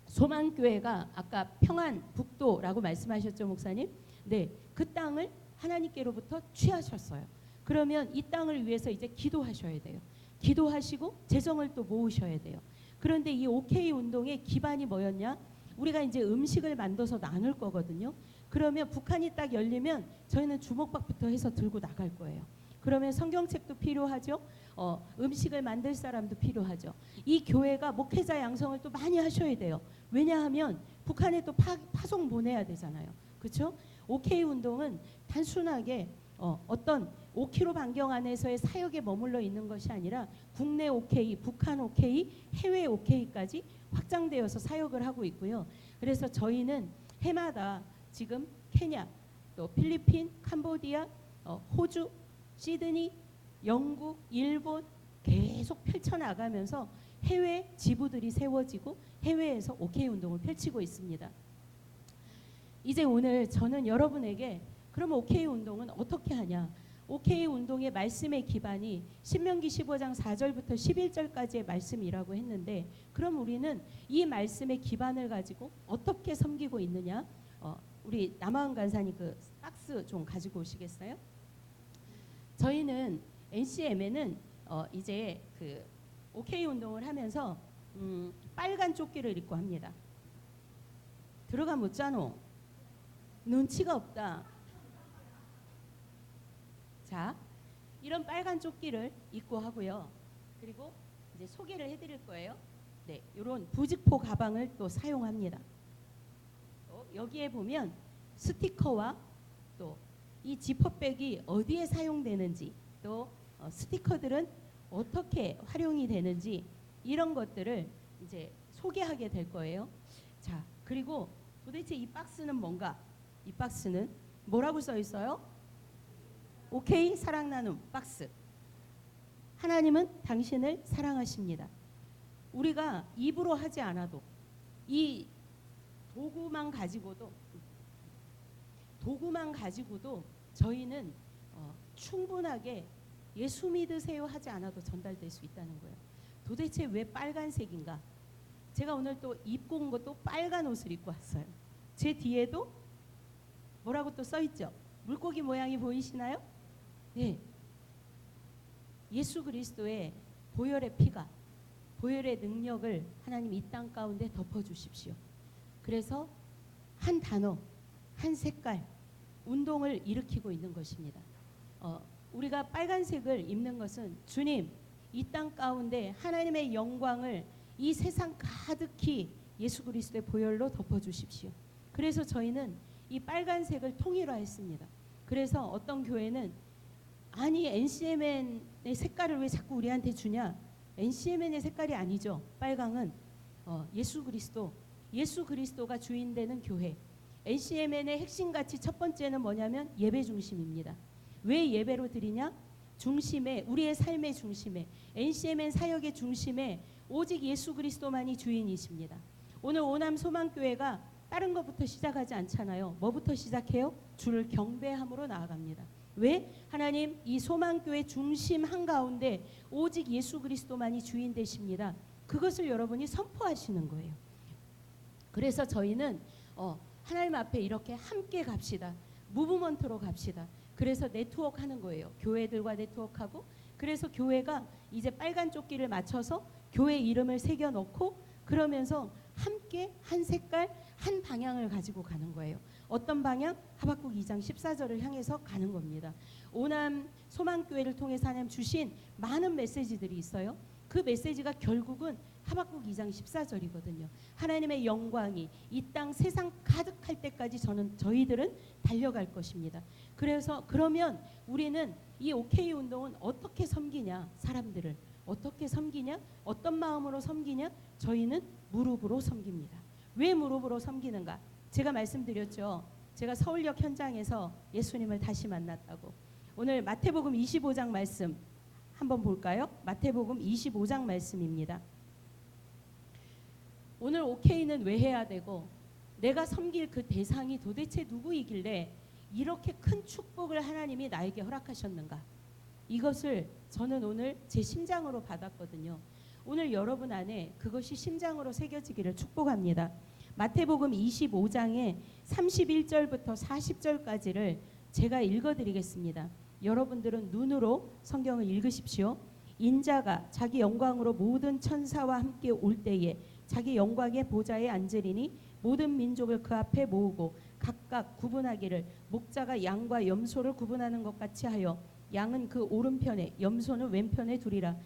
S1: 소망교회가 아까 평안북도라고 말씀하셨죠, 목사님? 네, 그 땅을 하나님께로부터 취하셨어요. 그러면 이 땅을 위해서 이제 기도하셔야 돼요. 기도하시고 재정을 또 모으셔야 돼요. 그런데 이 OK 운동의 기반이 뭐였냐? 우리가 이제 음식을 만들어서 나눌 거거든요. 그러면 북한이 딱 열리면 저희는 주먹밥부터 해서 들고 나갈 거예요. 그러면 성경책도 필요하죠. 음식을 만들 사람도 필요하죠. 이 교회가 목회자 양성을 또 많이 하셔야 돼요. 왜냐하면 북한에 또 파송 보내야 되잖아요. 그렇죠? OK 운동은 단순하게 어떤 5km 반경 안에서의 사역에 머물러 있는 것이 아니라 국내 OK, 북한 OK, 해외 OK까지 확장되어서 사역을 하고 있고요. 그래서 저희는 해마다 지금 케냐, 또 필리핀, 캄보디아, 호주, 시드니, 영국, 일본 계속 펼쳐나가면서 해외 지부들이 세워지고 해외에서 OK 운동을 펼치고 있습니다. 이제 오늘 저는 여러분에게 그러면 OK 운동은 어떻게 하냐? OK 운동의 말씀의 기반이 신명기 15장 4절부터 11절까지의 말씀이라고 했는데, 그럼 우리는 이 말씀의 기반을 가지고 어떻게 섬기고 있느냐? 우리 남아은 간사님 그 박스 좀 가지고 오시겠어요? 저희는 NCM에는 이제 그 OK 운동을 하면서 빨간 조끼를 입고 합니다. 들어가 못 자노? 눈치가 없다. 자, 이런 빨간 조끼를 입고 하고요. 그리고 이제 소개를 해드릴 거예요. 네, 이런 부직포 가방을 또 사용합니다. 또 여기에 보면 스티커와 또 이 지퍼백이 어디에 사용되는지, 또 스티커들은 어떻게 활용이 되는지, 이런 것들을 이제 소개하게 될 거예요. 자, 그리고 도대체 이 박스는 뭔가? 이 박스는 뭐라고 써 있어요? OK 사랑 나눔 박스. 하나님은 당신을 사랑하십니다. 우리가 입으로 하지 않아도, 이 도구만 가지고도 저희는 충분하게 예수 믿으세요 하지 않아도 전달될 수 있다는 거예요. 도대체 왜 빨간색인가? 제가 오늘 또 입고 온 것도 빨간 옷을 입고 왔어요. 제 뒤에도 뭐라고 또 써 있죠? 물고기 모양이 보이시나요? 네. 예수 그리스도의 보혈의 피가, 보혈의 능력을 하나님 이 땅 가운데 덮어주십시오. 그래서 한 단어, 한 색깔, 운동을 일으키고 있는 것입니다. 우리가 빨간색을 입는 것은 주님, 이 땅 가운데 하나님의 영광을 이 세상 가득히 예수 그리스도의 보혈로 덮어주십시오. 그래서 저희는 이 빨간색을 통일화했습니다. 그래서 어떤 교회는 아니 NCMN의 색깔을 왜 자꾸 우리한테 주냐? NCMN의 색깔이 아니죠. 빨강은 예수 그리스도가 주인되는 교회. NCMN의 핵심 가치 첫 번째는 뭐냐면 예배 중심입니다. 왜 예배로 드리냐? 중심에, 우리의 삶의 중심에, NCMN 사역의 중심에 오직 예수 그리스도만이 주인이십니다. 오늘 오남 소망교회가 다른 것부터 시작하지 않잖아요. 뭐부터 시작해요? 주를 경배함으로 나아갑니다. 왜? 하나님, 이 소망교회 중심 한가운데 오직 예수 그리스도만이 주인 되십니다. 그것을 여러분이 선포하시는 거예요. 그래서 저희는 하나님 앞에 이렇게 함께 갑시다. 무브먼트로 갑시다. 그래서 네트워크 하는 거예요. 교회들과 네트워크하고, 그래서 교회가 이제 빨간 조끼를 맞춰서 교회 이름을 새겨놓고, 그러면서 함께 한 색깔, 한 방향을 가지고 가는 거예요. 어떤 방향? 하박국 2장 14절을 향해서 가는 겁니다. 오남 소망교회를 통해서 하나님 주신 많은 메시지들이 있어요. 그 메시지가 결국은 하박국 2장 14절이거든요. 하나님의 영광이 이 땅 세상 가득할 때까지 저희들은 달려갈 것입니다. 그래서 그러면 우리는 이 OK 운동은 어떻게 섬기냐? 사람들을 어떻게 섬기냐? 어떤 마음으로 섬기냐? 저희는 무릎으로 섬깁니다. 왜 무릎으로 섬기는가? 제가 말씀드렸죠. 제가 서울역 현장에서 예수님을 다시 만났다고. 오늘 마태복음 25장 말씀 한번 볼까요? 마태복음 25장 말씀입니다. 오늘 OK는 왜 해야 되고, 내가 섬길 그 대상이 도대체 누구이길래 이렇게 큰 축복을 하나님이 나에게 허락하셨는가? 이것을 저는 오늘 제 심장으로 받았거든요. 오늘 여러분 안에 그것이 심장으로 새겨지기를 축복합니다. 마태복음 25장의 31절부터 40절까지를 제가 읽어드리겠습니다. 여러분들은 눈으로 성경을 읽으십시오. 인자가 자기 영광으로 모든 천사와 함께 올 때에 자기 영광의 보좌에 앉으리니 모든 민족을 그 앞에 모으고 각각 구분하기를 목자가 양과 염소를 구분하는 것 같이 하여 양은 그 오른편에 염소는 왼편에 두리라.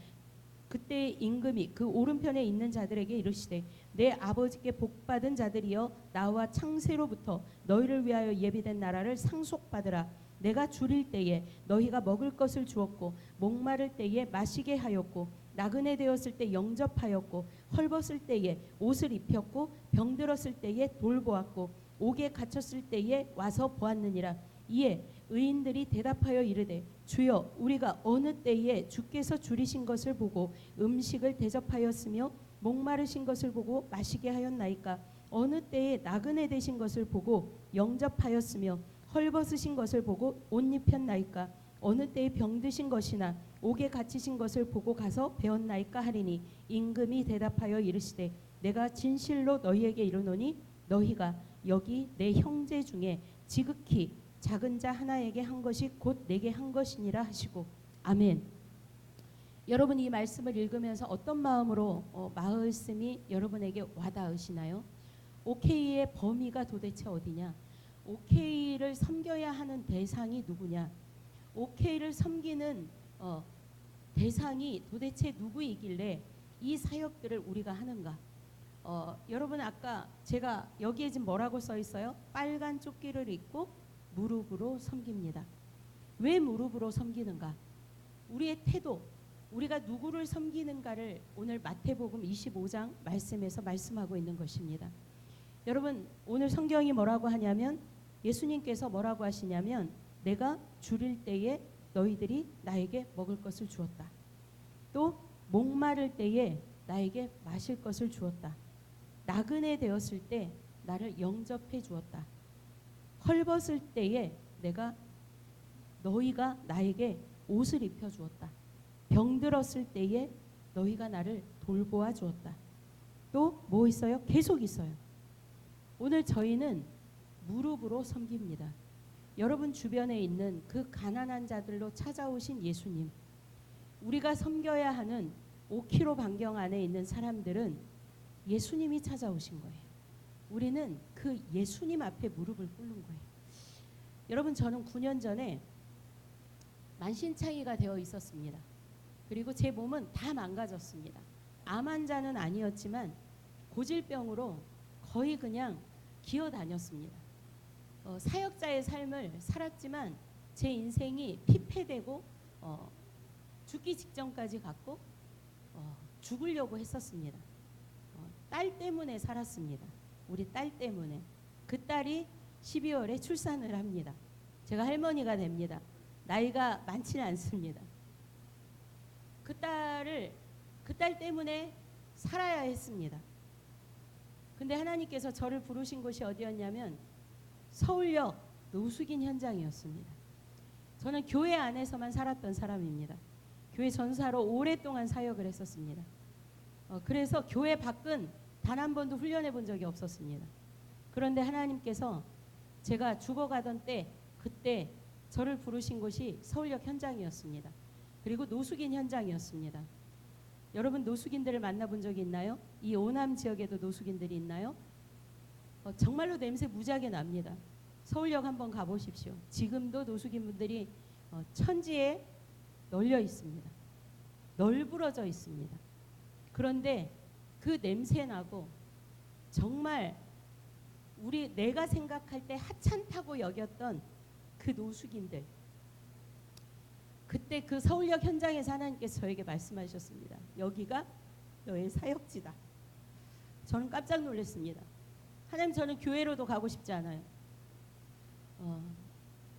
S1: 그때 임금이 그 오른편에 있는 자들에게 이르시되 내 아버지께 복받은 자들이여 나와 창세로부터 너희를 위하여 예비된 나라를 상속받으라. 내가 줄일 때에 너희가 먹을 것을 주었고 목마를 때에 마시게 하였고 나그네 되었을 때 영접하였고 헐벗을 때에 옷을 입혔고 병들었을 때에 돌보았고 옥에 갇혔을 때에 와서 보았느니라. 이에 의인들이 대답하여 이르되 주여 우리가 어느 때에 주께서 줄이신 것을 보고 음식을 대접하였으며 목마르신 것을 보고 마시게 하였나이까? 어느 때에 나그네 되신 것을 보고 영접하였으며 헐벗으신 것을 보고 옷 입혔나이까? 어느 때에 병드신 것이나 옥에 갇히신 것을 보고 가서 배웠나이까 하리니 임금이 대답하여 이르시되 내가 진실로 너희에게 이르노니 너희가 여기 내 형제 중에 지극히 작은 자 하나에게 한 것이 곧 내게 한 것이니라 하시고. 아멘. 여러분 이 말씀을 읽으면서 어떤 마음으로 말씀이 여러분에게 와닿으시나요? OK의 범위가 도대체 어디냐? OK를 섬겨야 하는 대상이 누구냐? OK를 섬기는 대상이 도대체 누구이길래 이 사역들을 우리가 하는가? 여러분 아까 제가 여기에 지금 뭐라고 써 있어요? 빨간 조끼를 입고 무릎으로 섬깁니다. 왜 무릎으로 섬기는가? 우리의 태도, 우리가 누구를 섬기는가를 오늘 마태복음 25장 말씀에서 말씀하고 있는 것입니다. 여러분 오늘 성경이 뭐라고 하냐면 예수님께서 뭐라고 하시냐면 내가 줄일 때에 너희들이 나에게 먹을 것을 주었다. 또 목마를 때에 나에게 마실 것을 주었다. 나그네 되었을 때 나를 영접해 주었다. 헐벗을 때에 너희가 나에게 옷을 입혀 주었다. 병들었을 때에 너희가 나를 돌보아 주었다. 또 뭐 있어요? 계속 있어요. 오늘 저희는 무릎으로 섬깁니다. 여러분 주변에 있는 그 가난한 자들로 찾아오신 예수님, 우리가 섬겨야 하는 5km 반경 안에 있는 사람들은 예수님이 찾아오신 거예요. 우리는 그 예수님 앞에 무릎을 꿇는 거예요. 여러분 저는 9년 전에 만신창이가 되어 있었습니다. 그리고 제 몸은 다 망가졌습니다. 암 환자는 아니었지만 고질병으로 거의 그냥 기어다녔습니다. 사역자의 삶을 살았지만 제 인생이 피폐되고 죽기 직전까지 갔고 죽으려고 했었습니다. 딸 때문에 살았습니다. 우리 딸 때문에. 그 딸이 12월에 출산을 합니다. 제가 할머니가 됩니다. 나이가 많지는 않습니다. 그 딸 때문에 살아야 했습니다. 근데 하나님께서 저를 부르신 곳이 어디였냐면 서울역 노숙인 현장이었습니다. 저는 교회 안에서만 살았던 사람입니다. 교회 전사로 오랫동안 사역을 했었습니다. 그래서 교회 밖은 단 한 번도 훈련해 본 적이 없었습니다. 그런데 하나님께서 제가 죽어가던 그때 저를 부르신 곳이 서울역 현장이었습니다. 그리고 노숙인 현장이었습니다. 여러분 노숙인들을 만나본 적이 있나요? 이 오남 지역에도 노숙인들이 있나요? 정말로 냄새 무지하게 납니다. 서울역 한번 가보십시오. 지금도 노숙인분들이 천지에 널려 있습니다. 널브러져 있습니다. 그런데 그 냄새 나고 정말 내가 생각할 때 하찮다고 여겼던 그 노숙인들, 그때 그 서울역 현장에서 하나님께서 저에게 말씀하셨습니다. 여기가 너의 사역지다. 저는 깜짝 놀랐습니다. 하나님, 저는 교회로도 가고 싶지 않아요.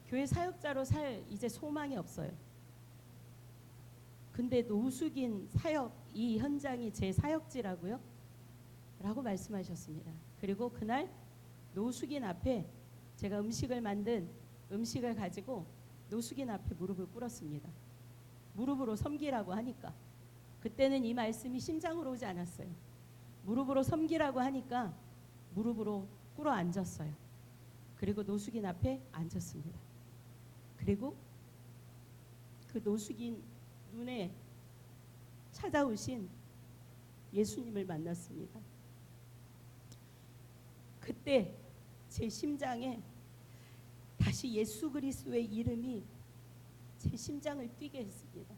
S1: 교회 사역자로 살 이제 소망이 없어요. 근데 노숙인 사역, 이 현장이 제 사역지라고요? 라고 말씀하셨습니다. 그리고 그날 노숙인 앞에 제가 음식을 가지고 노숙인 앞에 무릎을 꿇었습니다. 무릎으로 섬기라고 하니까. 그때는 이 말씀이 심장으로 오지 않았어요. 무릎으로 섬기라고 하니까 무릎으로 꿇어 앉았어요. 그리고 노숙인 앞에 앉았습니다. 그리고 그 노숙인 눈에 찾아오신 예수님을 만났습니다. 그때 제 심장에 다시 예수 그리스도의 이름이 제 심장을 뛰게 했습니다.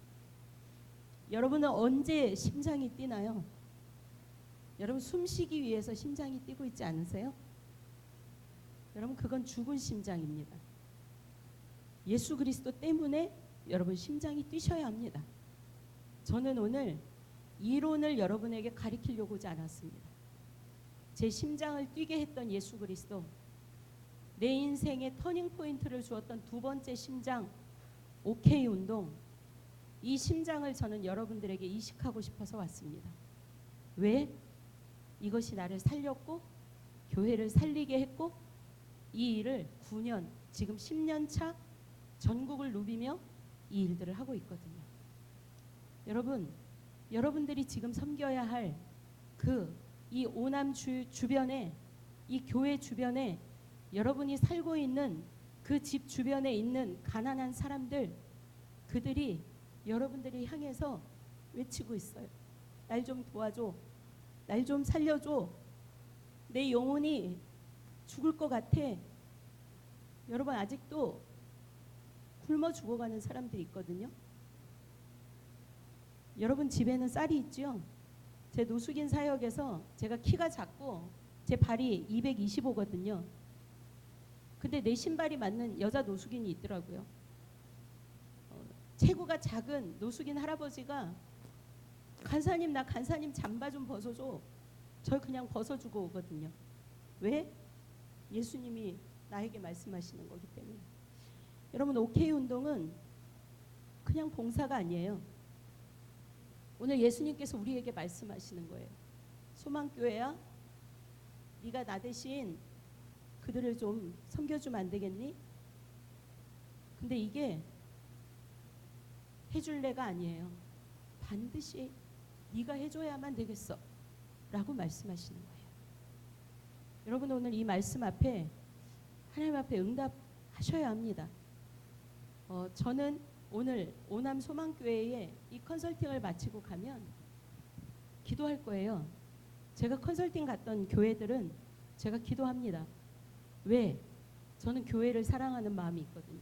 S1: 여러분은 언제 심장이 뛰나요? 여러분 숨쉬기 위해서 심장이 뛰고 있지 않으세요? 여러분 그건 죽은 심장입니다. 예수 그리스도 때문에 여러분 심장이 뛰셔야 합니다. 저는 오늘 이론을 여러분에게 가르치려고 하지 않았습니다. 제 심장을 뛰게 했던 예수 그리스도, 내 인생의 터닝 포인트를 주었던 두 번째 심장, OK 운동, 이 심장을 저는 여러분들에게 이식하고 싶어서 왔습니다. 왜? 이것이 나를 살렸고 교회를 살리게 했고 이 일을 9년 지금 10년 차 전국을 누비며 이 일들을 하고 있거든요. 여러분, 여러분들이 지금 섬겨야 할 이 오남 주변에, 이 교회 주변에 여러분이 살고 있는 그 집 주변에 있는 가난한 사람들, 그들이 여러분들을 향해서 외치고 있어요. 날 좀 도와줘. 날 좀 살려줘. 내 영혼이 죽을 것 같아. 여러분, 아직도 굶어 죽어가는 사람들이 있거든요. 여러분 집에는 쌀이 있죠. 제 노숙인 사역에서 제가 키가 작고 제 발이 225거든요. 근데 내 신발이 맞는 여자 노숙인이 있더라고요. 체구가 작은 노숙인 할아버지가 간사님, 나 간사님 잠바 좀 벗어줘. 저 그냥 벗어주고 오거든요. 왜? 예수님이 나에게 말씀하시는 거기 때문에. 여러분, OK 운동은 그냥 봉사가 아니에요. 오늘 예수님께서 우리에게 말씀하시는 거예요. 소망교회야, 네가 나 대신 그들을 좀 섬겨주면 안 되겠니? 근데 이게 해줄래가 아니에요. 반드시 네가 해줘야만 되겠어 라고 말씀하시는 거예요. 여러분, 오늘 이 말씀 앞에 하나님 앞에 응답하셔야 합니다. 저는 오늘 오남 소망교회에 이 컨설팅을 마치고 가면 기도할 거예요. 제가 컨설팅 갔던 교회들은 제가 기도합니다. 왜? 저는 교회를 사랑하는 마음이 있거든요.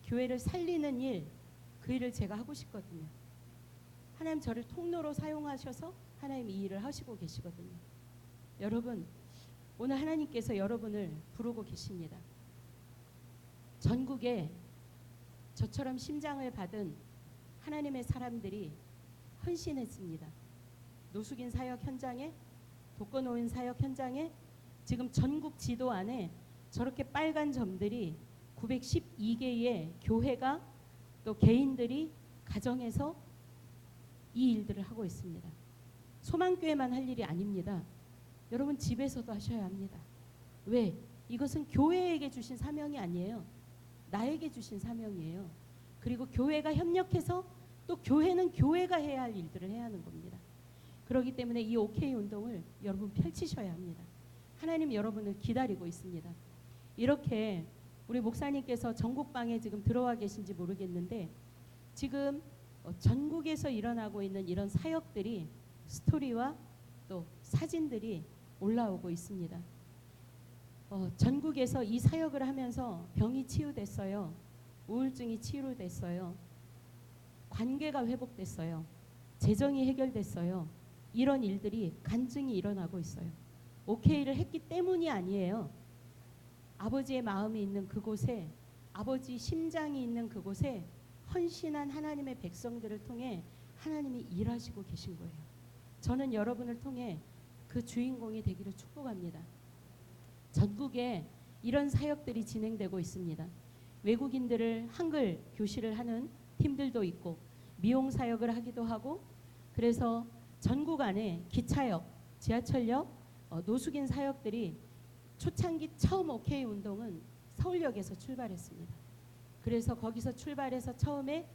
S1: 교회를 살리는 일, 그 일을 제가 하고 싶거든요. 하나님 저를 통로로 사용하셔서 하나님 이 일을 하시고 계시거든요. 여러분, 오늘 하나님께서 여러분을 부르고 계십니다. 전국에 저처럼 심장을 받은 하나님의 사람들이 헌신했습니다. 노숙인 사역 현장에, 독거노인 사역 현장에, 지금 전국 지도 안에 저렇게 빨간 점들이 912개의 교회가 또 개인들이 가정에서 이 일들을 하고 있습니다. 소망교회만 할 일이 아닙니다. 여러분 집에서도 하셔야 합니다. 왜? 이것은 교회에게 주신 사명이 아니에요. 나에게 주신 사명이에요. 그리고 교회가 협력해서 또 교회는 교회가 해야 할 일들을 해야 하는 겁니다. 그렇기 때문에 이 OK 운동을 여러분 펼치셔야 합니다. 하나님 여러분을 기다리고 있습니다. 이렇게 우리 목사님께서 전국방에 지금 들어와 계신지 모르겠는데 지금 전국에서 일어나고 있는 이런 사역들이 스토리와 또 사진들이 올라오고 있습니다. 전국에서 이 사역을 하면서 병이 치유됐어요. 우울증이 치유됐어요. 관계가 회복됐어요. 재정이 해결됐어요. 이런 일들이 간증이 일어나고 있어요. OK를 했기 때문이 아니에요. 아버지의 마음이 있는 그곳에, 아버지 심장이 있는 그곳에 헌신한 하나님의 백성들을 통해 하나님이 일하시고 계신 거예요. 저는 여러분을 통해 그 주인공이 되기를 축복합니다. 전국에 이런 사역들이 진행되고 있습니다. 외국인들을 한글 교실을 하는 팀들도 있고 미용 사역을 하기도 하고, 그래서 전국 안에 기차역, 지하철역, 노숙인 사역들이 초창기 처음 OK 운동은 서울역에서 출발했습니다. 그래서 거기서 출발해서 처음에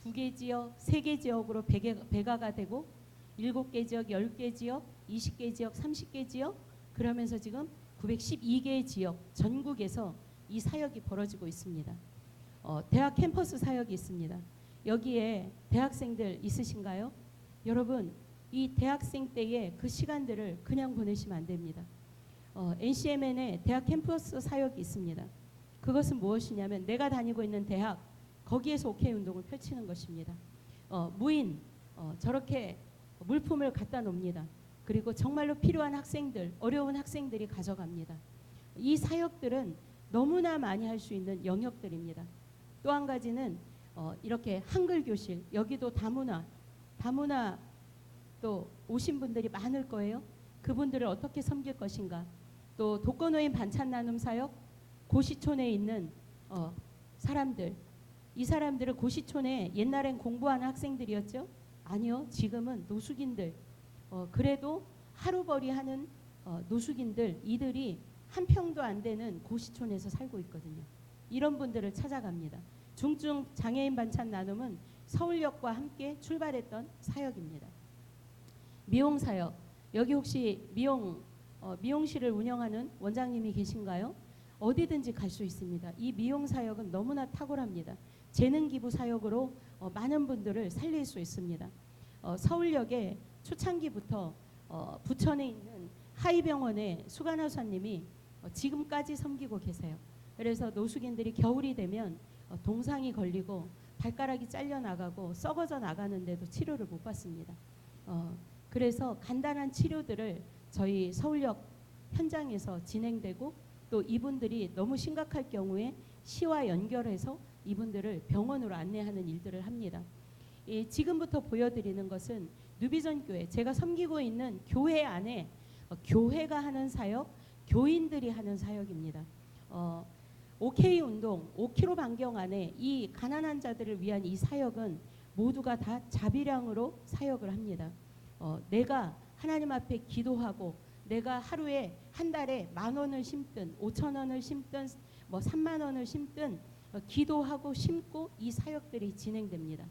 S1: 2개 지역, 3개 지역으로 배가가 되고 7개 지역, 10개 지역, 20개 지역, 30개 지역, 그러면서 지금 912개의 지역 전국에서 이 사역이 벌어지고 있습니다. 대학 캠퍼스 사역이 있습니다. 여기에 대학생들 있으신가요? 여러분, 이 대학생 때의 그 시간들을 그냥 보내시면 안 됩니다. NCMN에 대학 캠퍼스 사역이 있습니다. 그것은 무엇이냐면 내가 다니고 있는 대학, 거기에서 OK 운동을 펼치는 것입니다. 무인 저렇게 물품을 갖다 놓습니다. 그리고 정말로 필요한 학생들, 어려운 학생들이 가져갑니다. 이 사역들은 너무나 많이 할 수 있는 영역들입니다. 또 한 가지는 이렇게 한글 교실, 여기도 다문화 또 오신 분들이 많을 거예요. 그분들을 어떻게 섬길 것인가. 또 독거노인 반찬 나눔 사역, 고시촌에 있는 사람들, 이 사람들은 고시촌에 옛날엔 공부하는 학생들이었죠? 아니요, 지금은 노숙인들, 그래도 하루벌이 하는 노숙인들, 이들이 한 평도 안 되는 고시촌에서 살고 있거든요. 이런 분들을 찾아갑니다. 중증 장애인 반찬 나눔은 서울역과 함께 출발했던 사역입니다. 미용 사역, 여기 혹시 미용실을 운영하는 원장님이 계신가요? 어디든지 갈 수 있습니다. 이 미용 사역은 너무나 탁월합니다. 재능 기부 사역으로 많은 분들을 살릴 수 있습니다. 서울역에 초창기부터 부천에 있는 하이병원의 수간호사님이 지금까지 섬기고 계세요. 그래서 노숙인들이 겨울이 되면 동상이 걸리고 발가락이 잘려 나가고 썩어져 나가는데도 치료를 못 받습니다. 그래서 간단한 치료들을 저희 서울역 현장에서 진행되고 또 이분들이 너무 심각할 경우에 시와 연결해서 이분들을 병원으로 안내하는 일들을 합니다. 지금부터 보여드리는 것은 누비전 교회, 제가 섬기고 있는 교회 안에 교회가 하는 사역, 교인들이 하는 사역입니다. OK 운동 5km 반경 안에 이 가난한 자들을 위한 이 사역은 모두가 다 자비량으로 사역을 합니다. 내가 하나님 앞에 기도하고 내가 하루에 한 달에 10,000원을 심든 5,000원을 심든 뭐 30,000원을 심든 기도하고 심고 이 사역들이 진행됩니다.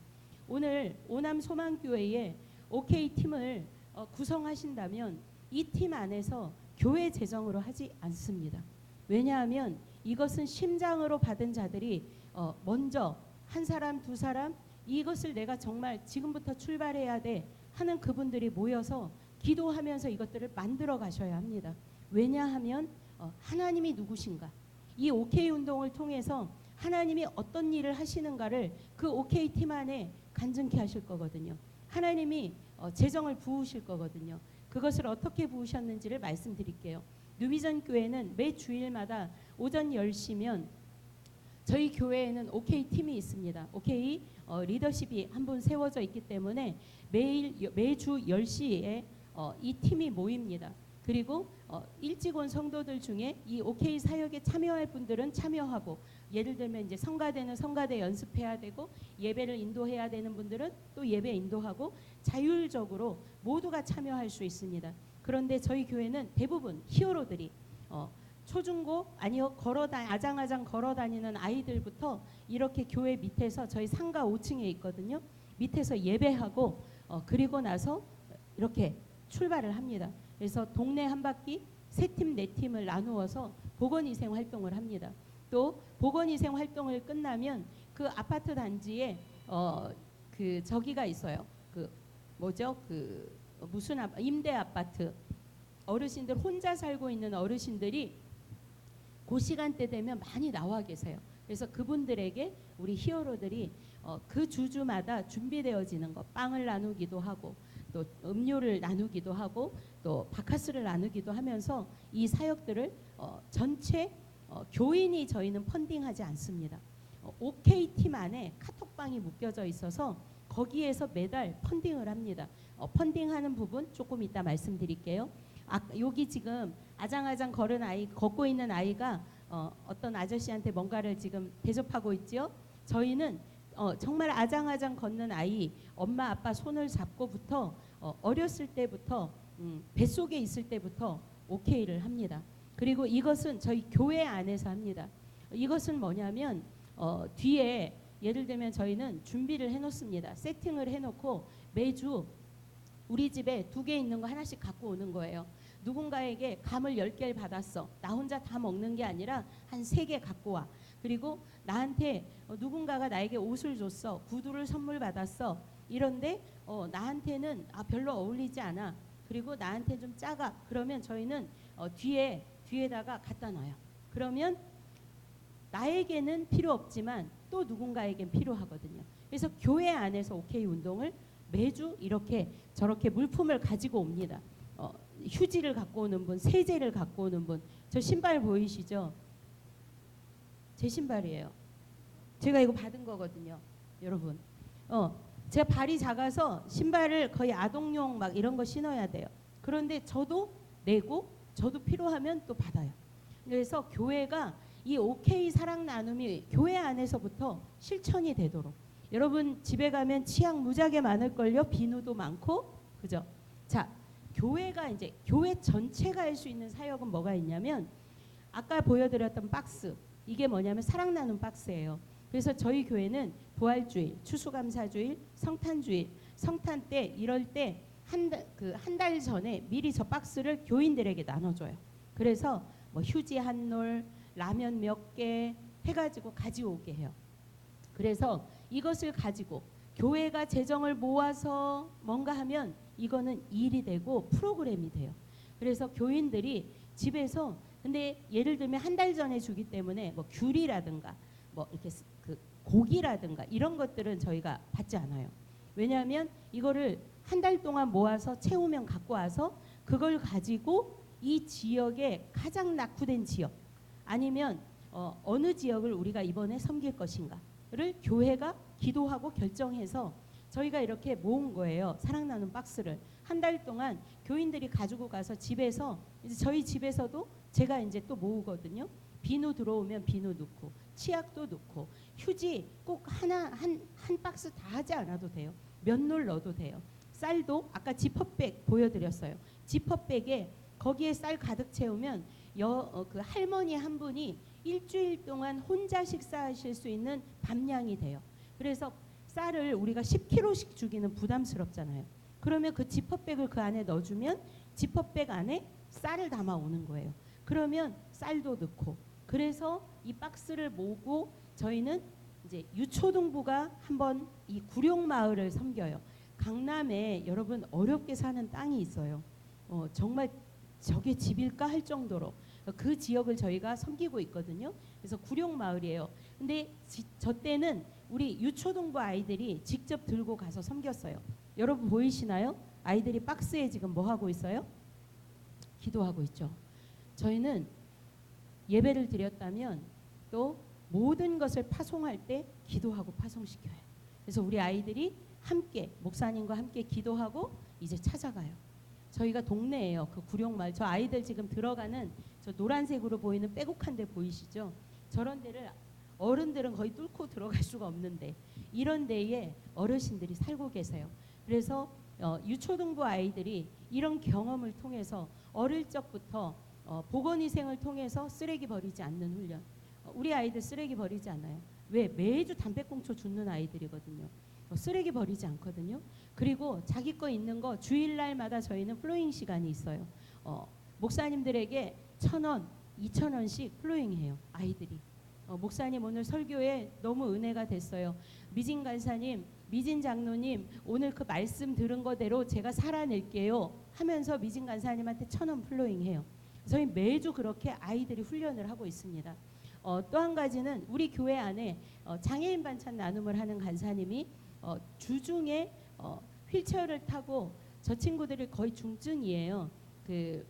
S1: 오늘 오남 소망교회의 OK 팀을 구성하신다면 이 팀 안에서 교회 재정으로 하지 않습니다. 왜냐하면 이것은 심장으로 받은 자들이 먼저 한 사람 두 사람 이것을 내가 정말 지금부터 출발해야 돼 하는 그분들이 모여서 기도하면서 이것들을 만들어 가셔야 합니다. 왜냐하면 하나님이 누구신가, 이 OK 운동을 통해서 하나님이 어떤 일을 하시는가를 그 OK 팀 안에 간증케 하실 거거든요. 하나님이 재정을 부으실 거거든요. 그것을 어떻게 부으셨는지를 말씀드릴게요. 누비전 교회는 매 주일마다 오전 10시면 저희 교회에는 OK 팀이 있습니다. OK 리더십이 한 분 세워져 있기 때문에 매주 10시에 이 팀이 모입니다. 그리고 일찍 온 성도들 중에 이 OK 사역에 참여할 분들은 참여하고, 예를 들면 이제 성가대는 성가대 연습해야 되고 예배를 인도해야 되는 분들은 또 예배 인도하고 자율적으로 모두가 참여할 수 있습니다. 그런데 저희 교회는 대부분 히어로들이 초중고 아니요 아장아장 걸어다니는 아이들부터 이렇게 교회 밑에서 저희 상가 5층에 있거든요. 밑에서 예배하고 그리고 나서 이렇게 출발을 합니다. 그래서 동네 한 바퀴 3팀 4팀을 나누어서 보건위생 활동을 합니다. 또 보건위생 활동을 끝나면 그 아파트 단지에 그 저기가 있어요. 그 뭐죠? 그 무슨 임대 아파트, 어르신들 혼자 살고 있는 어르신들이 그 시간대 되면 많이 나와 계세요. 그래서 그분들에게 우리 히어로들이 그 주주마다 준비되어지는 것, 빵을 나누기도 하고 또 음료를 나누기도 하고 또 바카스를 나누기도 하면서 이 사역들을 전체 교인이 저희는 펀딩하지 않습니다. OK 팀 안에 카톡방이 묶여져 있어서 거기에서 매달 펀딩을 합니다. 펀딩하는 부분 조금 이따 말씀드릴게요. 여기 지금 아장아장 걷고 있는 아이가 어떤 아저씨한테 뭔가를 지금 대접하고 있지요. 저희는 정말 아장아장 걷는 아이 엄마 아빠 손을 잡고부터 어렸을 때부터 뱃속에 있을 때부터 OK를 합니다. 그리고 이것은 저희 교회 안에서 합니다. 이것은 뭐냐면 뒤에 예를 들면 저희는 준비를 해놓습니다. 세팅을 해놓고 매주 우리 집에 2개 있는 거 하나씩 갖고 오는 거예요. 누군가에게 감을 10개를 받았어. 나 혼자 다 먹는 게 아니라 한 3개 갖고 와. 그리고 나한테 누군가가 나에게 옷을 줬어. 구두를 선물 받았어. 이런데 나한테는 별로 어울리지 않아. 그리고 나한테 좀 작아. 그러면 저희는 뒤에다가 갖다 놔요. 그러면 나에게는 필요 없지만 또 누군가에겐 필요하거든요. 그래서 교회 안에서 OK 운동을 매주 이렇게 저렇게 물품을 가지고 옵니다. 휴지를 갖고 오는 분, 세제를 갖고 오는 분. 저 신발 보이시죠? 제 신발이에요. 제가 이거 받은 거거든요, 여러분. 제가 발이 작아서 신발을 거의 아동용 막 이런 거 신어야 돼요. 그런데 저도 내고 저도 필요하면 또 받아요. 그래서 교회가 이 OK 사랑 나눔이 교회 안에서부터 실천이 되도록, 여러분 집에 가면 치약 무지하게 많을걸요. 비누도 많고, 그죠? 자, 교회가 이제 교회 전체가 할 수 있는 사역은 뭐가 있냐면 아까 보여드렸던 박스, 이게 뭐냐면 사랑 나눔 박스예요. 그래서 저희 교회는 부활주일, 추수감사주일, 성탄주일, 성탄 때 이럴 때 한 달 전에 미리 저 박스를 교인들에게 나눠줘요. 그래서 뭐 휴지 한 롤, 라면 몇 개 해가지고 가져오게 해요. 그래서 이것을 가지고 교회가 재정을 모아서 뭔가 하면 이거는 일이 되고 프로그램이 돼요. 그래서 교인들이 집에서 근데 예를 들면 한 달 전에 주기 때문에 뭐 귤이라든가 뭐 이렇게 그 고기라든가 이런 것들은 저희가 받지 않아요. 왜냐하면 이거를 한 달 동안 모아서 채우면 갖고 와서 그걸 가지고 이 지역의 가장 낙후된 지역 아니면 어느 지역을 우리가 이번에 섬길 것인가를 교회가 기도하고 결정해서 저희가 이렇게 모은 거예요. 사랑 나눔 박스를 한 달 동안 교인들이 가지고 가서 집에서 이제 저희 집에서도 제가 이제 또 모으거든요. 비누 들어오면 비누 넣고 치약도 넣고 휴지 꼭 한 박스 다 하지 않아도 돼요. 몇 롤 넣어도 돼요. 쌀도 아까 지퍼백 보여드렸어요. 지퍼백에 거기에 쌀 가득 채우면 그 할머니 한 분이 일주일 동안 혼자 식사하실 수 있는 밥량이 돼요. 그래서 쌀을 우리가 10kg씩 주기는 부담스럽잖아요. 그러면 그 지퍼백을 그 안에 넣어주면 지퍼백 안에 쌀을 담아 오는 거예요. 그러면 쌀도 넣고 그래서 이 박스를 모으고 저희는 이제 유초동부가 한번 이 구룡마을을 섬겨요. 강남에 여러분 어렵게 사는 땅이 있어요. 정말 저게 집일까 할 정도로 그 지역을 저희가 섬기고 있거든요. 그래서 구룡마을이에요. 근데 저 때는 우리 유초동부 아이들이 직접 들고 가서 섬겼어요. 여러분 보이시나요? 아이들이 박스에 지금 뭐 하고 있어요? 기도하고 있죠. 저희는 예배를 드렸다면 또 모든 것을 파송할 때 기도하고 파송시켜요. 그래서 우리 아이들이 함께 목사님과 함께 기도하고 이제 찾아가요. 저희가 동네예요. 그 구룡마을. 저 아이들 지금 들어가는 저 노란색으로 보이는 빼곡한 데 보이시죠? 저런 데를 어른들은 거의 뚫고 들어갈 수가 없는데 이런 데에 어르신들이 살고 계세요. 그래서 유초등부 아이들이 이런 경험을 통해서 어릴 적부터 보건위생을 통해서 쓰레기 버리지 않는 훈련. 우리 아이들 쓰레기 버리지 않아요. 왜? 매주 담배꽁초 줍는 아이들이거든요. 쓰레기 버리지 않거든요. 그리고 자기 거 있는 거 주일날마다 저희는 플로잉 시간이 있어요. 목사님들에게 1,000원, 2,000원씩 플로잉해요. 아이들이. 목사님 오늘 설교에 너무 은혜가 됐어요. 미진 간사님, 미진 장로님 오늘 그 말씀 들은 거대로 제가 살아낼게요 하면서 미진 간사님한테 1,000원 플로잉해요. 저희 매주 그렇게 아이들이 훈련을 하고 있습니다. 또 한 가지는 우리 교회 안에 장애인 반찬 나눔을 하는 간사님이 주중에 휠체어를 타고 저 친구들이 거의 중증이에요. 그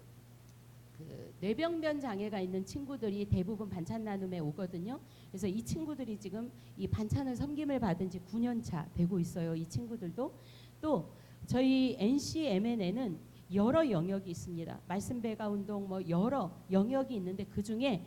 S1: 뇌병변 장애가 있는 친구들이 대부분 반찬 나눔에 오거든요. 그래서 이 친구들이 지금 이 반찬을 섬김을 받은 지 9년 차 되고 있어요. 이 친구들도. 또 저희 NCMN에는 여러 영역이 있습니다. 말씀 배가 운동 뭐 여러 영역이 있는데 그중에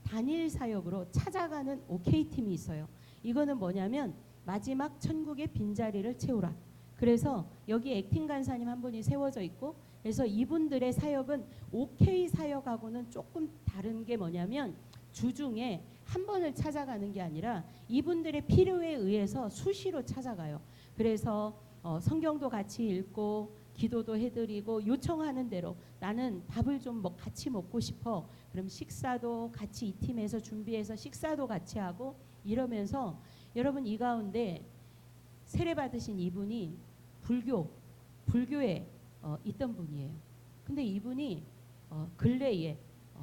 S1: 단일 사역으로 찾아가는 OK팀이 있어요. 이거는 뭐냐면 마지막 천국의 빈자리를 채우라. 그래서 여기 액팅 간사님 한 분이 세워져 있고 그래서 이분들의 사역은 OK 사역하고는 조금 다른 게 뭐냐면 주중에 한 번을 찾아가는 게 아니라 이분들의 필요에 의해서 수시로 찾아가요. 그래서 성경도 같이 읽고 기도도 해드리고 요청하는 대로 나는 밥을 좀 같이 먹고 싶어. 그럼 식사도 같이 이 팀에서 준비해서 식사도 같이 하고 이러면서 여러분 이 가운데 세례 받으신 이분이 불교에 있던 분이에요. 근데 이분이 근래에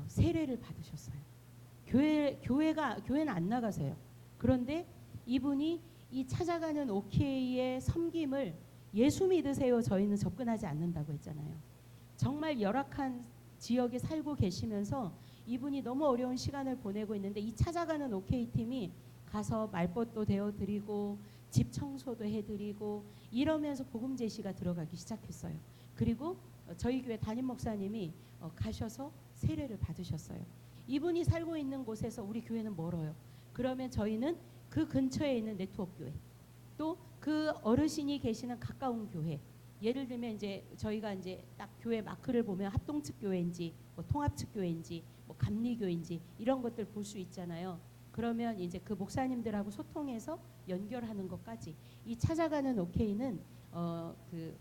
S1: 세례를 받으셨어요. 교회는 안 나가세요. 그런데 이분이 이 찾아가는 OK의 섬김을 예수 믿으세요. 저희는 접근하지 않는다고 했잖아요. 정말 열악한 지역에 살고 계시면서 이분이 너무 어려운 시간을 보내고 있는데 이 찾아가는 OK팀이 가서 말벗도 되어드리고 집 청소도 해드리고 이러면서 복음 제시가 들어가기 시작했어요. 그리고 저희 교회 담임 목사님이 가셔서 세례를 받으셨어요. 이분이 살고 있는 곳에서 우리 교회는 멀어요. 그러면 저희는 그 근처에 있는 네트워크 교회 또 그 어르신이 계시는 가까운 교회 예를 들면 이제 저희가 이제 딱 교회 마크를 보면 합동측 교회인지 뭐 통합측 교회인지 뭐 감리교인지 이런 것들 볼 수 있잖아요. 그러면 이제 그 목사님들하고 소통해서 연결하는 것까지 이 찾아가는 OK는 그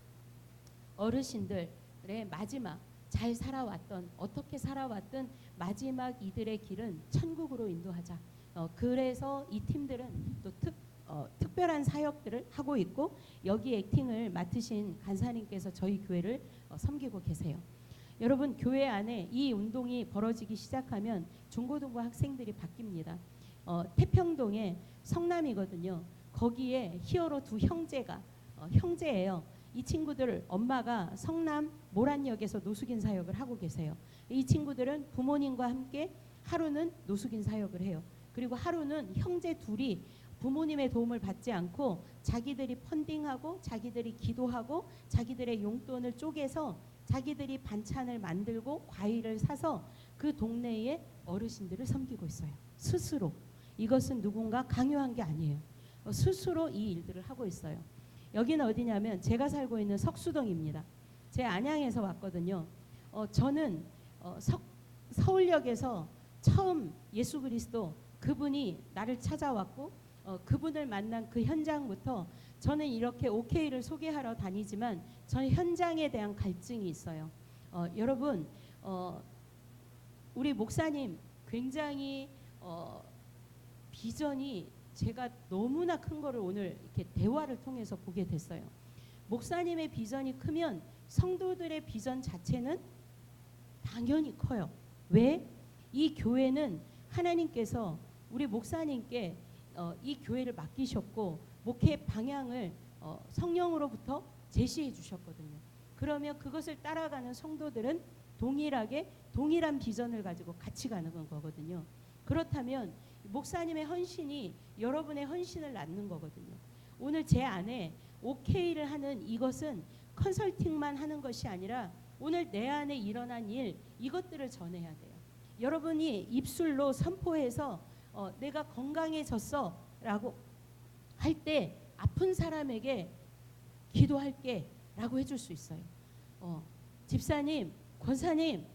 S1: 어르신들의 마지막 잘 살아왔던 어떻게 살아왔던 마지막 이들의 길은 천국으로 인도하자. 그래서 이 팀들은 또 특별한 사역들을 하고 있고 여기 액팅을 맡으신 간사님께서 저희 교회를 섬기고 계세요. 여러분 교회 안에 이 운동이 벌어지기 시작하면 중고등부 학생들이 바뀝니다. 태평동에 성남이거든요. 거기에 히어로 두 형제가 형제예요. 이 친구들 엄마가 성남 모란역에서 노숙인 사역을 하고 계세요. 이 친구들은 부모님과 함께 하루는 노숙인 사역을 해요. 그리고 하루는 형제 둘이 부모님의 도움을 받지 않고 자기들이 펀딩하고 자기들이 기도하고 자기들의 용돈을 쪼개서 자기들이 반찬을 만들고 과일을 사서 그 동네의 어르신들을 섬기고 있어요. 스스로. 이것은 누군가 강요한 게 아니에요. 스스로 이 일들을 하고 있어요. 여기는 어디냐면 제가 살고 있는 석수동입니다. 제 안양에서 왔거든요. 저는 서울역에서 처음 예수 그리스도 그분이 나를 찾아왔고 그분을 만난 그 현장부터 저는 이렇게 OK를 소개하러 다니지만 저는 현장에 대한 갈증이 있어요. 여러분 우리 목사님 굉장히 비전이 제가 너무나 큰 거를 오늘 이렇게 대화를 통해서 보게 됐어요. 목사님의 비전이 크면 성도들의 비전 자체는 당연히 커요. 왜? 이 교회는 하나님께서 우리 목사님께 이 교회를 맡기셨고 목회 방향을 성령으로부터 제시해 주셨거든요. 그러면 그것을 따라가는 성도들은 동일하게 동일한 비전을 가지고 같이 가는 거거든요. 그렇다면 목사님의 헌신이 여러분의 헌신을 낳는 거거든요. 오늘 제 안에 OK를 하는 이것은 컨설팅만 하는 것이 아니라 오늘 내 안에 일어난 일 이것들을 전해야 돼요. 여러분이 입술로 선포해서 내가 건강해졌어 라고 할 때 아픈 사람에게 기도할게 라고 해줄 수 있어요. 집사님, 권사님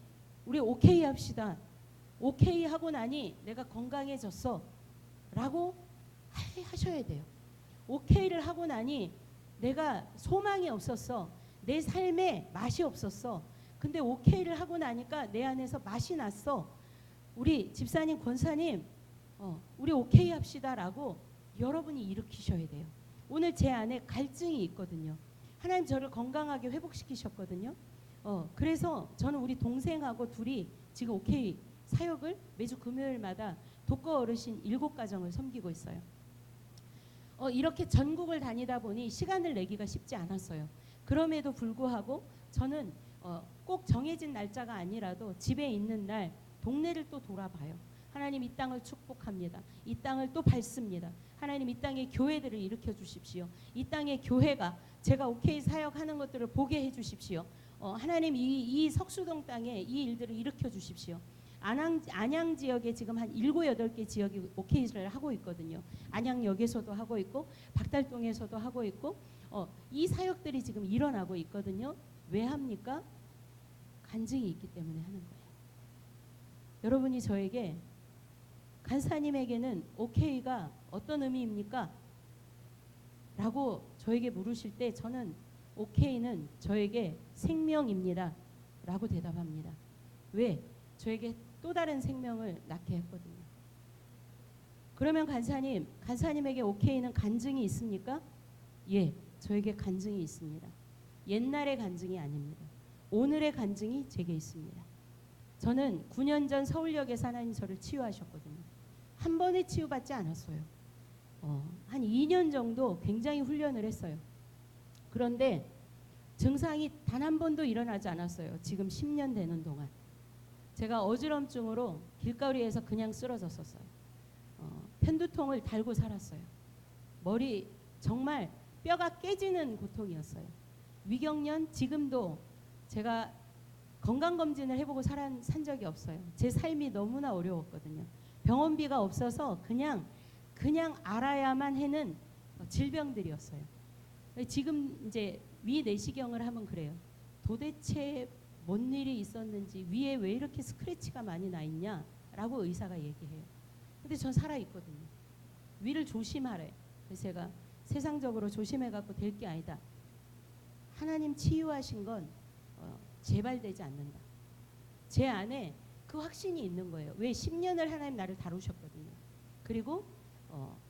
S1: 우리 오케이 합시다. 오케이 하고 나니 내가 건강해졌어 라고 하셔야 돼요. 오케이를 하고 나니 내가 소망이 없었어. 내 삶에 맛이 없었어. 근데 오케이를 하고 나니까 내 안에서 맛이 났어. 우리 집사님, 권사님 우리 오케이 합시다 라고 여러분이 일으키셔야 돼요. 오늘 제 안에 갈증이 있거든요. 하나님 저를 건강하게 회복시키셨거든요. 그래서 저는 우리 동생하고 둘이 지금 오케이 사역을 매주 금요일마다 독거 어르신 7가정을 섬기고 있어요. 이렇게 전국을 다니다 보니 시간을 내기가 쉽지 않았어요. 그럼에도 불구하고 저는 꼭 정해진 날짜가 아니라도 집에 있는 날 동네를 또 돌아봐요. 하나님 이 땅을 축복합니다. 이 땅을 또 밟습니다. 하나님 이 땅에 교회들을 일으켜 주십시오. 이 땅의 교회가 제가 오케이 사역하는 것들을 보게 해 주십시오. 하나님 이 석수동 땅에 이 일들을 일으켜 주십시오. 안양 지역에 지금 한 7, 8개 지역이 오케이를 하고 있거든요. 안양역에서도 하고 있고 박달동에서도 하고 있고 이 사역들이 지금 일어나고 있거든요. 왜 합니까? 간증이 있기 때문에 하는 거예요. 여러분이 저에게 간사님에게는 오케이가 어떤 의미입니까? 라고 저에게 물으실 때 저는 오케이는 저에게 생명입니다 라고 대답합니다. 왜? 저에게 또 다른 생명을 낳게 했거든요. 그러면 간사님에게 오케이는 간증이 있습니까? 예, 저에게 간증이 있습니다. 옛날의 간증이 아닙니다. 오늘의 간증이 제게 있습니다. 저는 9년 전 서울역에서 하나님 저를 치유하셨거든요. 한 번에 치유받지 않았어요. 한 2년 정도 굉장히 훈련을 했어요. 그런데 증상이 단 한 번도 일어나지 않았어요. 지금 10년 되는 동안. 제가 어지럼증으로 길거리에서 그냥 쓰러졌었어요. 편두통을 달고 살았어요. 머리 정말 뼈가 깨지는 고통이었어요. 위경련 지금도 제가 건강검진을 해보고 산 적이 없어요. 제 삶이 너무나 어려웠거든요. 병원비가 없어서 그냥 알아야만 하는 질병들이었어요. 지금 이제 위 내시경을 하면 그래요. 도대체 뭔 일이 있었는지 위에 왜 이렇게 스크래치가 많이 나 있냐라고 의사가 얘기해요. 근데 전 살아있거든요. 위를 조심하래. 그래서 제가 세상적으로 조심해갖고 될 게 아니다. 하나님 치유하신 건 재발되지 않는다. 제 안에 그 확신이 있는 거예요. 왜 10년을 하나님 나를 다루셨거든요. 그리고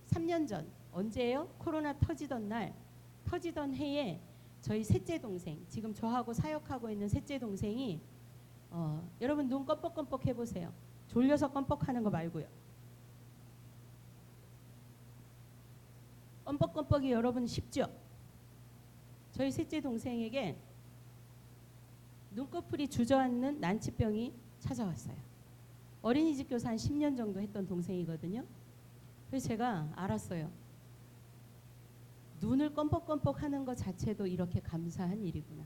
S1: 3년 전 언제예요? 코로나 터지던 해에 저희 셋째 동생, 지금 저하고 사역하고 있는 셋째 동생이 여러분 눈 껌뻑껌뻑 해보세요. 졸려서 껌뻑하는 거 말고요. 껌뻑껌뻑이 여러분 쉽죠? 저희 셋째 동생에게 눈꺼풀이 주저앉는 난치병이 찾아왔어요. 어린이집 교사 한 10년 정도 했던 동생이거든요. 그래서 제가 알았어요. 눈을 껌뻑껌뻑 하는 것 자체도 이렇게 감사한 일이구나.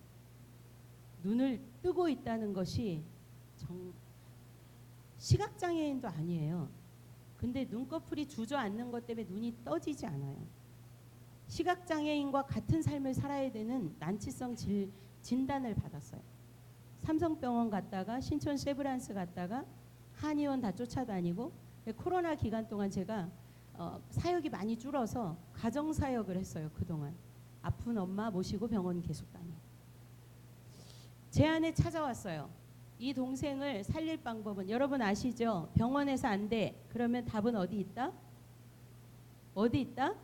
S1: 눈을 뜨고 있다는 것이 시각장애인도 아니에요. 근데 눈꺼풀이 주저앉는 것 때문에 눈이 떠지지 않아요. 시각장애인과 같은 삶을 살아야 되는 난치성 진단을 받았어요. 삼성병원 갔다가 신촌 세브란스 갔다가 한의원 다 쫓아다니고 코로나 기간 동안 제가 사역이 많이 줄어서 가정사역을 했어요. 그동안 아픈 엄마 모시고 병원 계속 다니고 제 안에 찾아왔어요. 이 동생을 살릴 방법은 여러분 아시죠? 병원에서 안 돼. 그러면 답은 어디 있다? 어디 있다?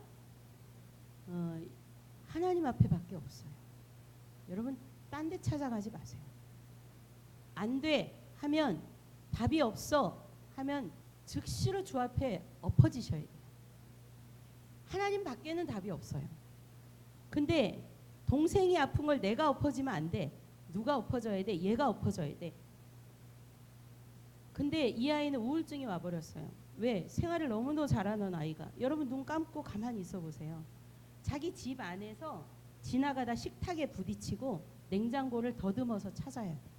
S1: 하나님 앞에 밖에 없어요. 여러분 딴 데 찾아가지 마세요. 안 돼 하면 답이 없어 하면 즉시로 주 앞에 엎어지셔야 돼요. 하나님 밖에는 답이 없어요. 근데 동생이 아픈 걸 내가 엎어지면 안 돼. 누가 엎어져야 돼? 얘가 엎어져야 돼. 근데 이 아이는 우울증이 와버렸어요. 왜? 생활을 너무도 잘하는 아이가. 여러분 눈 감고 가만히 있어 보세요. 자기 집 안에서 지나가다 식탁에 부딪히고 냉장고를 더듬어서 찾아야 돼.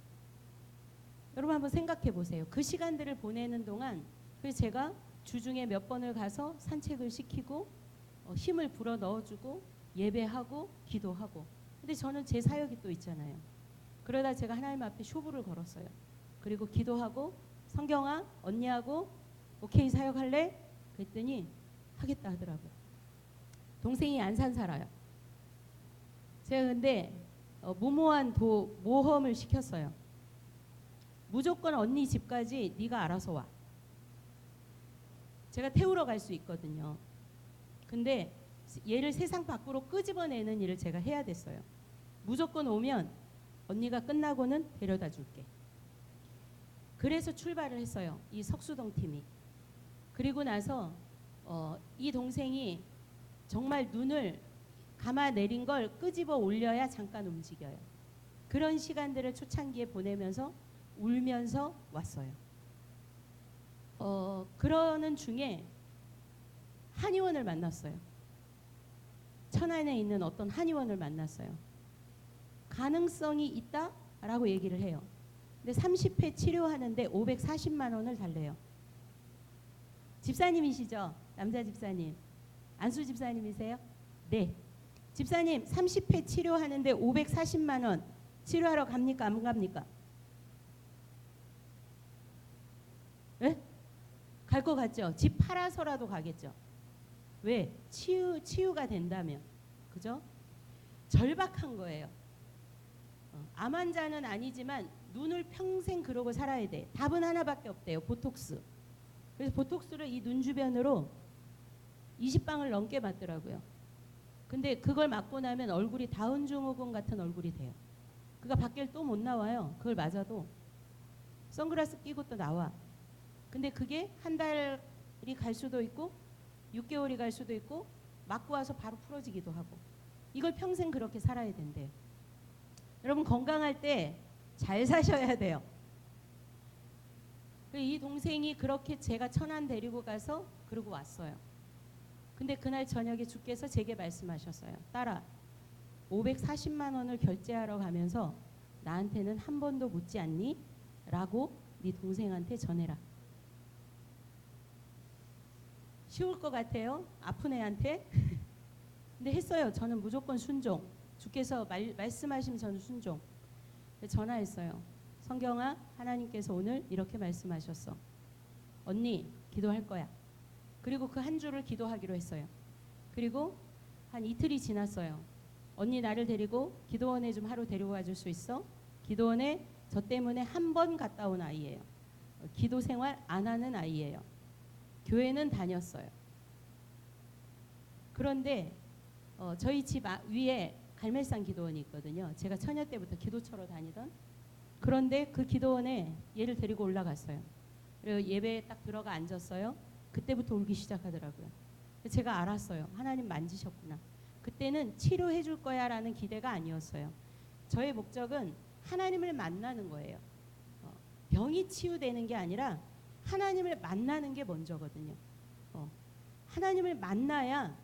S1: 여러분 한번 생각해 보세요. 그 시간들을 보내는 동안 그래서 제가 주중에 몇 번을 가서 산책을 시키고 힘을 불어 넣어주고 예배하고 기도하고. 근데 저는 제 사역이 또 있잖아요. 그러다 제가 하나님 앞에 쇼부를 걸었어요. 그리고 기도하고 성경아 언니하고 오케이 사역할래? 그랬더니 하겠다 하더라고요. 동생이 안산 살아요. 제가 근데 무모한 모험을 시켰어요. 무조건 언니 집까지 네가 알아서 와. 제가 태우러 갈 수 있거든요. 근데 얘를 세상 밖으로 끄집어내는 일을 제가 해야 됐어요. 무조건 오면 언니가 끝나고는 데려다 줄게. 그래서 출발을 했어요. 이 석수동 팀이. 그리고 나서 이 동생이 정말 눈을 감아내린 걸 끄집어 올려야 잠깐 움직여요. 그런 시간들을 초창기에 보내면서 울면서 왔어요. 그러는 중에 한의원을 만났어요. 천안에 있는 어떤 한의원을 만났어요. 가능성이 있다라고 얘기를 해요. 근데 30회 치료하는데 540만 원을 달래요. 집사님이시죠? 남자 집사님. 안수 집사님이세요? 네. 집사님 30회 치료하는데 540만 원 치료하러 갑니까? 안 갑니까? 네? 갈 것 같죠? 집 팔아서라도 가겠죠. 왜? 치유가 된다면. 그죠? 절박한 거예요. 암 환자는 아니지만 눈을 평생 그러고 살아야 돼. 답은 하나밖에 없대요. 보톡스. 그래서 보톡스를 이 눈 주변으로 20방을 넘게 맞더라고요. 근데 그걸 맞고 나면 얼굴이 다운 증후군 같은 얼굴이 돼요. 그러니까 밖에 또 못 나와요. 그걸 맞아도. 선글라스 끼고 또 나와. 근데 그게 한 달이 갈 수도 있고 6개월이 갈 수도 있고 맞고 와서 바로 풀어지기도 하고. 이걸 평생 그렇게 살아야 된대요. 여러분 건강할 때 잘 사셔야 돼요. 이 동생이 그렇게 제가 천안 데리고 가서 그러고 왔어요. 근데 그날 저녁에 주께서 제게 말씀하셨어요. 딸아, 540만 원을 결제하러 가면서 나한테는 한 번도 묻지 않니? 라고 네 동생한테 전해라. 쉬울 것 같아요? 아픈 애한테? 근데 했어요. 저는 무조건 순종. 주께서 말씀하시면 저는 순종. 전화했어요. 성경아, 하나님께서 오늘 이렇게 말씀하셨어. 언니, 기도할 거야. 그리고 그 한 주를 기도하기로 했어요. 그리고 한 이틀이 지났어요. 언니 나를 데리고 기도원에 좀 하루 데리고 가줄 수 있어? 기도원에 저 때문에 한 번 갔다 온 아이예요. 기도 생활 안 하는 아이예요. 교회는 다녔어요. 그런데 저희 집 위에 갈멜산 기도원이 있거든요. 제가 처녀 때부터 기도처로 다니던. 그런데 그 기도원에 얘를 데리고 올라갔어요. 그리고 예배에 딱 들어가 앉았어요. 그때부터 울기 시작하더라고요. 제가 알았어요. 하나님 만지셨구나. 그때는 치료해 줄 거야 라는 기대가 아니었어요. 저의 목적은 하나님을 만나는 거예요. 병이 치유되는 게 아니라 하나님을 만나는 게 먼저거든요. 하나님을 만나야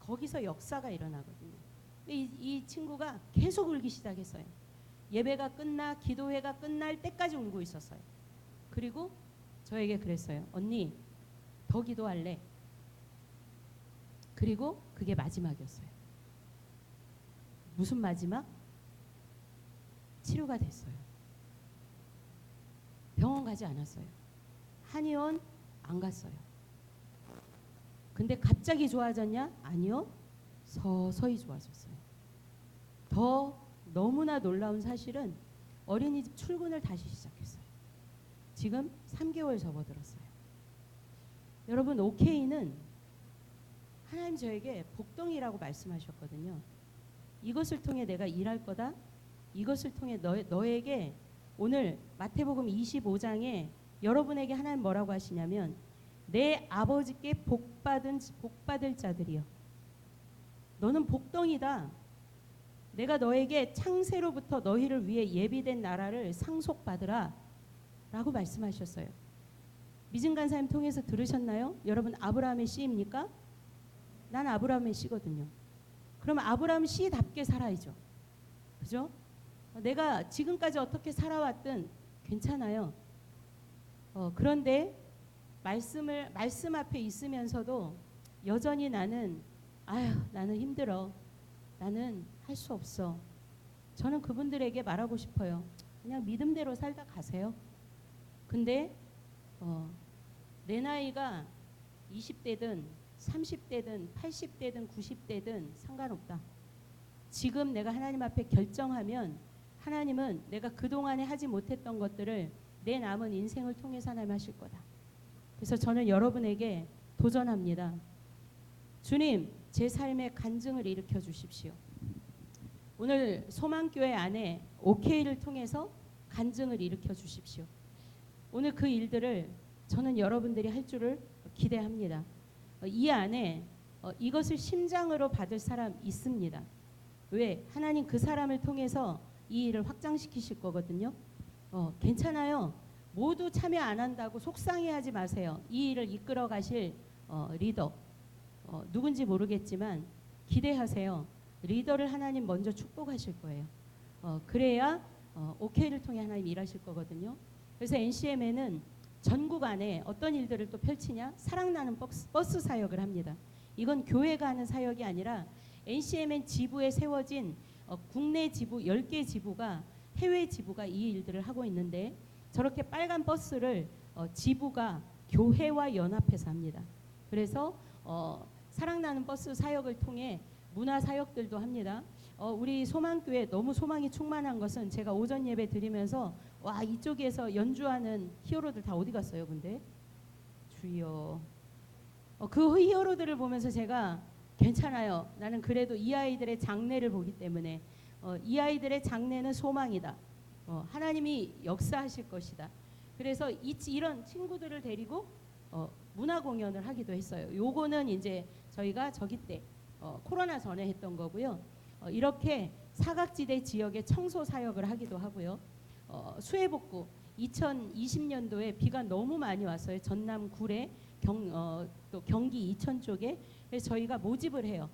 S1: 거기서 역사가 일어나거든요. 이 친구가 계속 울기 시작했어요. 예배가 끝나 기도회가 끝날 때까지 울고 있었어요. 그리고 저에게 그랬어요. 언니 더 기도할래? 그리고 그게 마지막이었어요. 무슨 마지막? 치료가 됐어요. 병원 가지 않았어요. 한의원 안 갔어요. 근데 갑자기 좋아졌냐? 아니요. 서서히 좋아졌어요. 더 너무나 놀라운 사실은 어린이집 출근을 다시 시작했어요. 지금 3개월 접어들었어요. 여러분 OK는 하나님 저에게 복덩이라고 말씀하셨거든요. 이것을 통해 내가 일할 거다. 이것을 통해 너에게 오늘 마태복음 25장에 여러분에게 하나님 뭐라고 하시냐면 내 아버지께 복받을 자들이여. 너는 복덩이다. 내가 너에게 창세로부터 너희를 위해 예비된 나라를 상속받으라 라고 말씀하셨어요. 미증 간사님 통해서 들으셨나요? 여러분 아브라함의 씨입니까? 난 아브라함의 씨거든요. 그럼 아브라함 씨답게 살아야죠. 그죠? 내가 지금까지 어떻게 살아왔든 괜찮아요. 그런데 말씀 앞에 있으면서도 여전히 나는 힘들어. 나는 할 수 없어. 저는 그분들에게 말하고 싶어요. 그냥 믿음대로 살다 가세요. 근데 내 나이가 20대든 30대든 80대든 90대든 상관없다. 지금 내가 하나님 앞에 결정하면 하나님은 내가 그동안에 하지 못했던 것들을 내 남은 인생을 통해서 하나님 하실 거다. 그래서 저는 여러분에게 도전합니다. 주님, 제 삶에 간증을 일으켜 주십시오. 오늘 소망교회 안에 OK를 통해서 간증을 일으켜 주십시오. 오늘 그 일들을 저는 여러분들이 할 줄을 기대합니다. 이 안에 이것을 심장으로 받을 사람 있습니다. 왜? 하나님 그 사람을 통해서 이 일을 확장시키실 거거든요. 괜찮아요. 모두 참여 안 한다고 속상해하지 마세요. 이 일을 이끌어 가실 리더 누군지 모르겠지만 기대하세요. 리더를 하나님 먼저 축복하실 거예요. 그래야 OK를 통해 하나님 일하실 거거든요. 그래서 NCM에는 전국 안에 어떤 일들을 또 펼치냐? 사랑나는 버스 사역을 합니다. 이건 교회가 하는 사역이 아니라 NCMN 지부에 세워진 국내 지부 10개 지부가 해외 지부가 이 일들을 하고 있는데 저렇게 빨간 버스를 지부가 교회와 연합해서 합니다. 그래서 사랑나는 버스 사역을 통해 문화 사역들도 합니다. 우리 소망교회 너무 소망이 충만한 것은 제가 오전 예배 드리면서 와 이쪽에서 연주하는 히어로들 다 어디 갔어요? 근데 주여 그 히어로들을 보면서 제가 괜찮아요. 나는 그래도 이 아이들의 장래를 보기 때문에 이 아이들의 장래는 소망이다. 하나님이 역사하실 것이다. 그래서 이런 친구들을 데리고 문화 공연을 하기도 했어요. 요거는 이제 저희가 저기 때 코로나 전에 했던 거고요. 이렇게 사각지대 지역의 청소 사역을 하기도 하고요. 수해복구 2020년도에 비가 너무 많이 왔어요. 전남 구례 또 경기 이천 쪽에. 그래서 저희가 모집을 해요.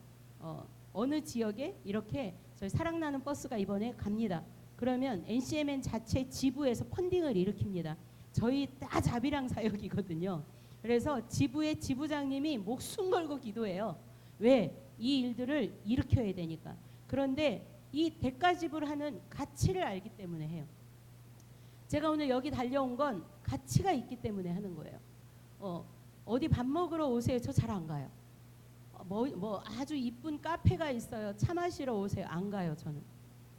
S1: 어느 지역에 이렇게 저희 사랑나는 버스가 이번에 갑니다. 그러면 NCMN 자체 지부에서 펀딩을 일으킵니다. 저희 다 자비랑 사역이거든요. 그래서 지부의 지부장님이 목숨 걸고 기도해요. 왜? 이 일들을 일으켜야 되니까. 그런데 이 대가지불 하는 가치를 알기 때문에 해요. 제가 오늘 여기 달려온 건 가치가 있기 때문에 하는 거예요. 어디 밥 먹으러 오세요. 저 잘 안 가요. 뭐 아주 이쁜 카페가 있어요. 차 마시러 오세요. 안 가요. 저는.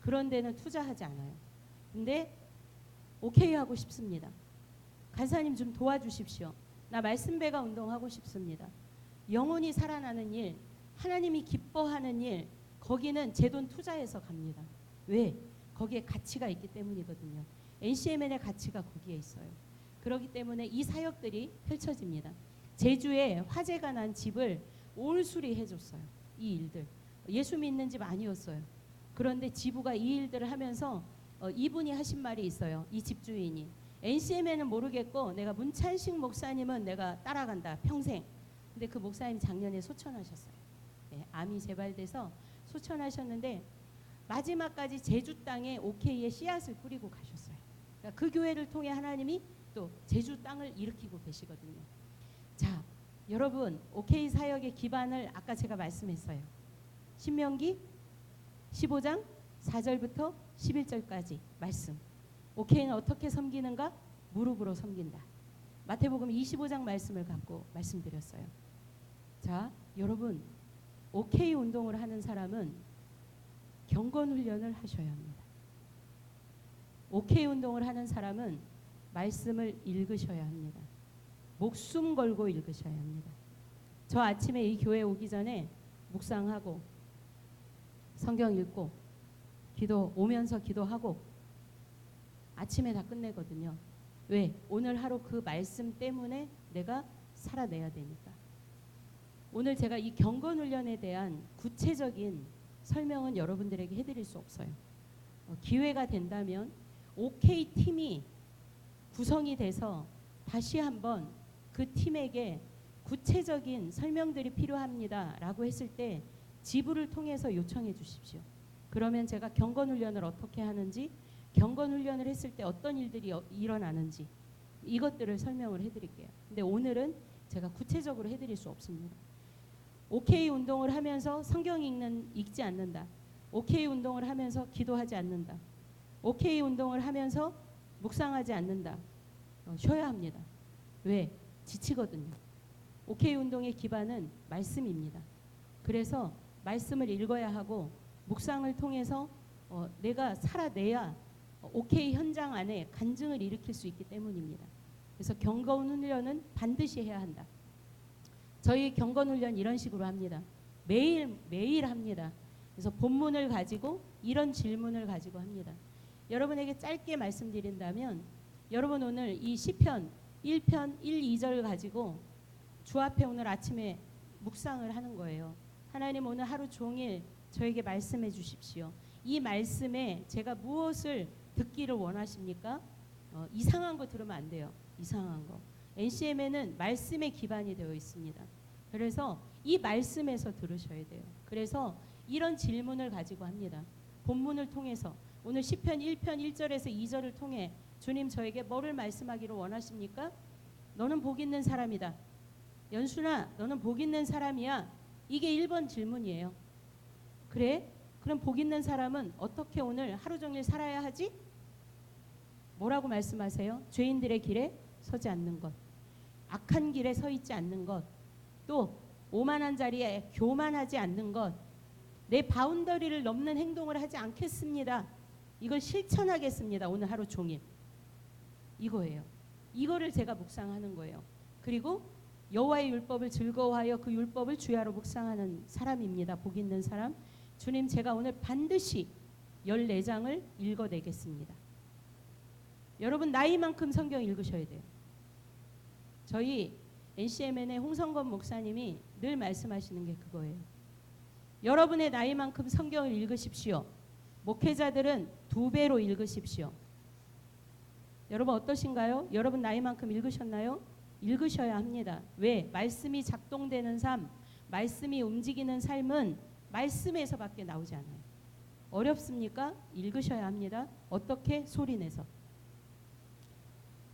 S1: 그런 데는 투자하지 않아요. 근데 오케이 하고 싶습니다. 간사님 좀 도와주십시오. 나 말씀 배가 운동하고 싶습니다. 영혼이 살아나는 일, 하나님이 기뻐하는 일, 거기는 제 돈 투자해서 갑니다. 왜? 거기에 가치가 있기 때문이거든요. NCMN의 가치가 거기에 있어요. 그렇기 때문에 이 사역들이 펼쳐집니다. 제주에 화재가 난 집을 올 수리해줬어요. 이 일들. 예수 믿는 집 아니었어요. 그런데 지부가 이 일들을 하면서 이분이 하신 말이 있어요. 이 집주인이. NCM에는 모르겠고 내가 문찬식 목사님은 내가 따라간다. 평생. 근데 그 목사님 작년에 소천하셨어요. 네, 암이 재발돼서 소천하셨는데 마지막까지 제주 땅에 OK의 씨앗을 뿌리고 가셨어요. 그러니까 그 교회를 통해 하나님이 또 제주 땅을 일으키고 계시거든요. 자, 여러분 OK 사역의 기반을 아까 제가 말씀했어요. 신명기 15장 4절부터 11절까지 말씀. OK는 어떻게 섬기는가? 무릎으로 섬긴다. 마태복음 25장 말씀을 갖고 말씀드렸어요. 자, 여러분 OK 운동을 하는 사람은 경건 훈련을 하셔야 합니다. OK 운동을 하는 사람은 말씀을 읽으셔야 합니다. 목숨 걸고 읽으셔야 합니다. 저 아침에 이 교회 오기 전에 묵상하고 성경 읽고 오면서 기도하고 아침에 다 끝내거든요. 왜? 오늘 하루 그 말씀 때문에 내가 살아내야 되니까. 오늘 제가 이 경건 훈련에 대한 구체적인 설명은 여러분들에게 해드릴 수 없어요. 기회가 된다면 OK 팀이 구성이 돼서 다시 한번 그 팀에게 구체적인 설명들이 필요합니다 라고 했을 때 지부를 통해서 요청해 주십시오. 그러면 제가 경건 훈련을 어떻게 하는지, 경건 훈련을 했을 때 어떤 일들이 일어나는지 이것들을 설명을 해드릴게요. 근데 오늘은 제가 구체적으로 해드릴 수 없습니다. OK 운동을 하면서 성경 읽지 않는다. OK 운동을 하면서 기도하지 않는다. OK 운동을 하면서 묵상하지 않는다. 쉬어야 합니다. 왜? 지치거든요. OK 운동의 기반은 말씀입니다. 그래서 말씀을 읽어야 하고 묵상을 통해서 내가 살아내야 OK 현장 안에 간증을 일으킬 수 있기 때문입니다. 그래서 경건 훈련은 반드시 해야 한다. 저희 경건 훈련 이런 식으로 합니다. 매일 합니다. 그래서 본문을 가지고 이런 질문을 가지고 합니다. 여러분에게 짧게 말씀드린다면 여러분 오늘 이 시편 1편 1, 2절 가지고 주 앞에 오늘 아침에 묵상을 하는 거예요. 하나님 오늘 하루 종일 저에게 말씀해 주십시오. 이 말씀에 제가 무엇을 듣기를 원하십니까? 이상한 거 들으면 안 돼요. 이상한 거. NCM에는 말씀에 기반이 되어 있습니다. 그래서 이 말씀에서 들으셔야 돼요. 그래서 이런 질문을 가지고 합니다. 본문을 통해서 오늘 시편 1편 1절에서 2절을 통해 주님 저에게 뭐를 말씀하기를 원하십니까? 너는 복 있는 사람이다. 연순아 너는 복 있는 사람이야. 이게 1번 질문이에요. 그래? 그럼 복 있는 사람은 어떻게 오늘 하루 종일 살아야 하지? 뭐라고 말씀하세요? 죄인들의 길에 서지 않는 것, 악한 길에 서 있지 않는 것, 또 오만한 자리에 교만하지 않는 것, 내 바운더리를 넘는 행동을 하지 않겠습니다. 이걸 실천하겠습니다. 오늘 하루 종일. 이거예요. 이거를 제가 묵상하는 거예요. 그리고 여호와의 율법을 즐거워하여 그 율법을 주야로 묵상하는 사람입니다. 복 있는 사람. 주님 제가 오늘 반드시 14장을 읽어내겠습니다. 여러분 나이만큼 성경 읽으셔야 돼요. 저희 NCMN의 홍성건 목사님이 늘 말씀하시는 게 그거예요. 여러분의 나이만큼 성경을 읽으십시오. 목회자들은 2배로 읽으십시오. 여러분 어떠신가요? 여러분 나이만큼 읽으셨나요? 읽으셔야 합니다. 왜? 말씀이 작동되는 삶, 말씀이 움직이는 삶은 말씀에서밖에 나오지 않아요. 어렵습니까? 읽으셔야 합니다. 어떻게? 소리내서.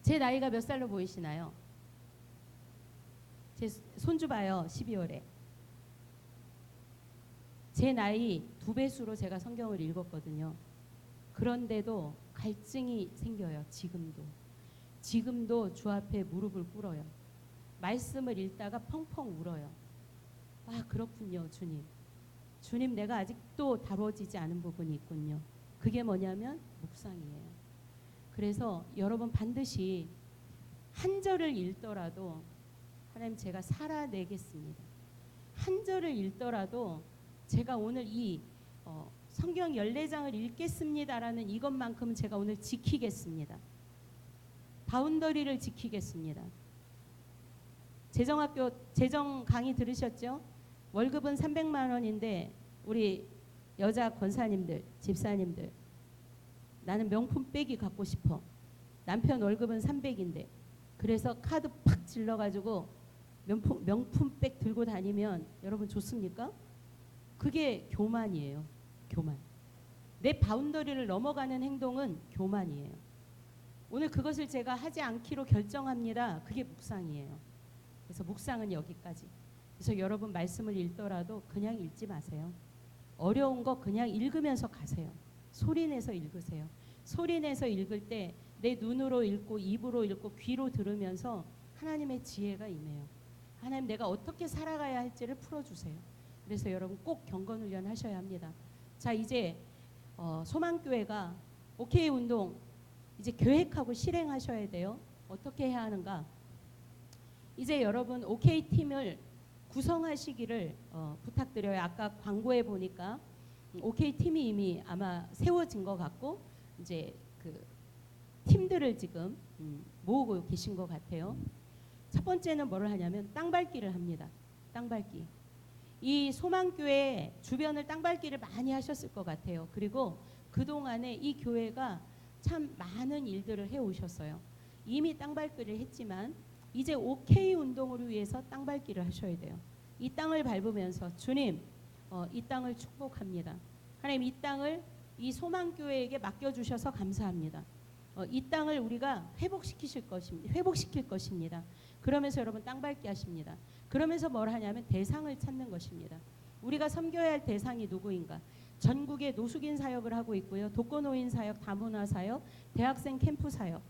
S1: 제 나이가 몇 살로 보이시나요? 제 손주 봐요. 12월에. 제 나이 2배수로 제가 성경을 읽었거든요. 그런데도 갈증이 생겨요. 지금도 주 앞에 무릎을 꿇어요. 말씀을 읽다가 펑펑 울어요. 아, 그렇군요, 주님. 주님, 내가 아직도 다뤄지지 않은 부분이 있군요. 그게 뭐냐면 묵상이에요. 그래서 여러분 반드시 한 절을 읽더라도 하나님, 제가 살아내겠습니다. 한 절을 읽더라도 제가 오늘 이 성경 14장을 읽겠습니다라는 이것만큼은 제가 오늘 지키겠습니다. 바운더리를 지키겠습니다. 재정학교 재정 강의 들으셨죠? 월급은 300만 원인데 우리 여자 권사님들, 집사님들, 나는 명품백이 갖고 싶어. 남편 월급은 300인데 그래서 카드 팍 질러가지고 명품백 들고 다니면 여러분 좋습니까? 그게 교만이에요. 교만. 내 바운더리를 넘어가는 행동은 교만이에요. 오늘 그것을 제가 하지 않기로 결정합니다. 그게 묵상이에요. 그래서 묵상은 여기까지. 그래서 여러분 말씀을 읽더라도 그냥 읽지 마세요. 어려운 거 그냥 읽으면서 가세요. 소리내서 읽으세요. 소리내서 읽을 때 내 눈으로 읽고 입으로 읽고 귀로 들으면서 하나님의 지혜가 임해요. 하나님, 내가 어떻게 살아가야 할지를 풀어주세요. 그래서 여러분 꼭 경건훈련 하셔야 합니다. 자, 이제 소망교회가 OK 운동 이제 계획하고 실행하셔야 돼요. 어떻게 해야 하는가? 이제 여러분 OK 팀을 구성하시기를 부탁드려요. 아까 광고에 보니까 OK 팀이 이미 아마 세워진 것 같고 이제 그 팀들을 지금 모으고 계신 것 같아요. 첫 번째는 뭐를 하냐면 땅밟기를 합니다. 땅밟기. 이 소망교회 주변을 땅밟기를 많이 하셨을 것 같아요. 그리고 그동안에 이 교회가 참 많은 일들을 해오셨어요. 이미 땅밟기를 했지만 이제 OK 운동을 위해서 땅밟기를 하셔야 돼요. 이 땅을 밟으면서 주님, 이 땅을 축복합니다. 하나님, 이 땅을 이 소망교회에게 맡겨주셔서 감사합니다. 이 땅을 우리가 회복시킬 것입니다. 그러면서 여러분 땅밟기 하십니다. 그러면서 뭘 하냐면 대상을 찾는 것입니다. 우리가 섬겨야 할 대상이 누구인가? 전국에 노숙인 사역을 하고 있고요. 독거노인 사역, 다문화 사역, 대학생 캠프 사역,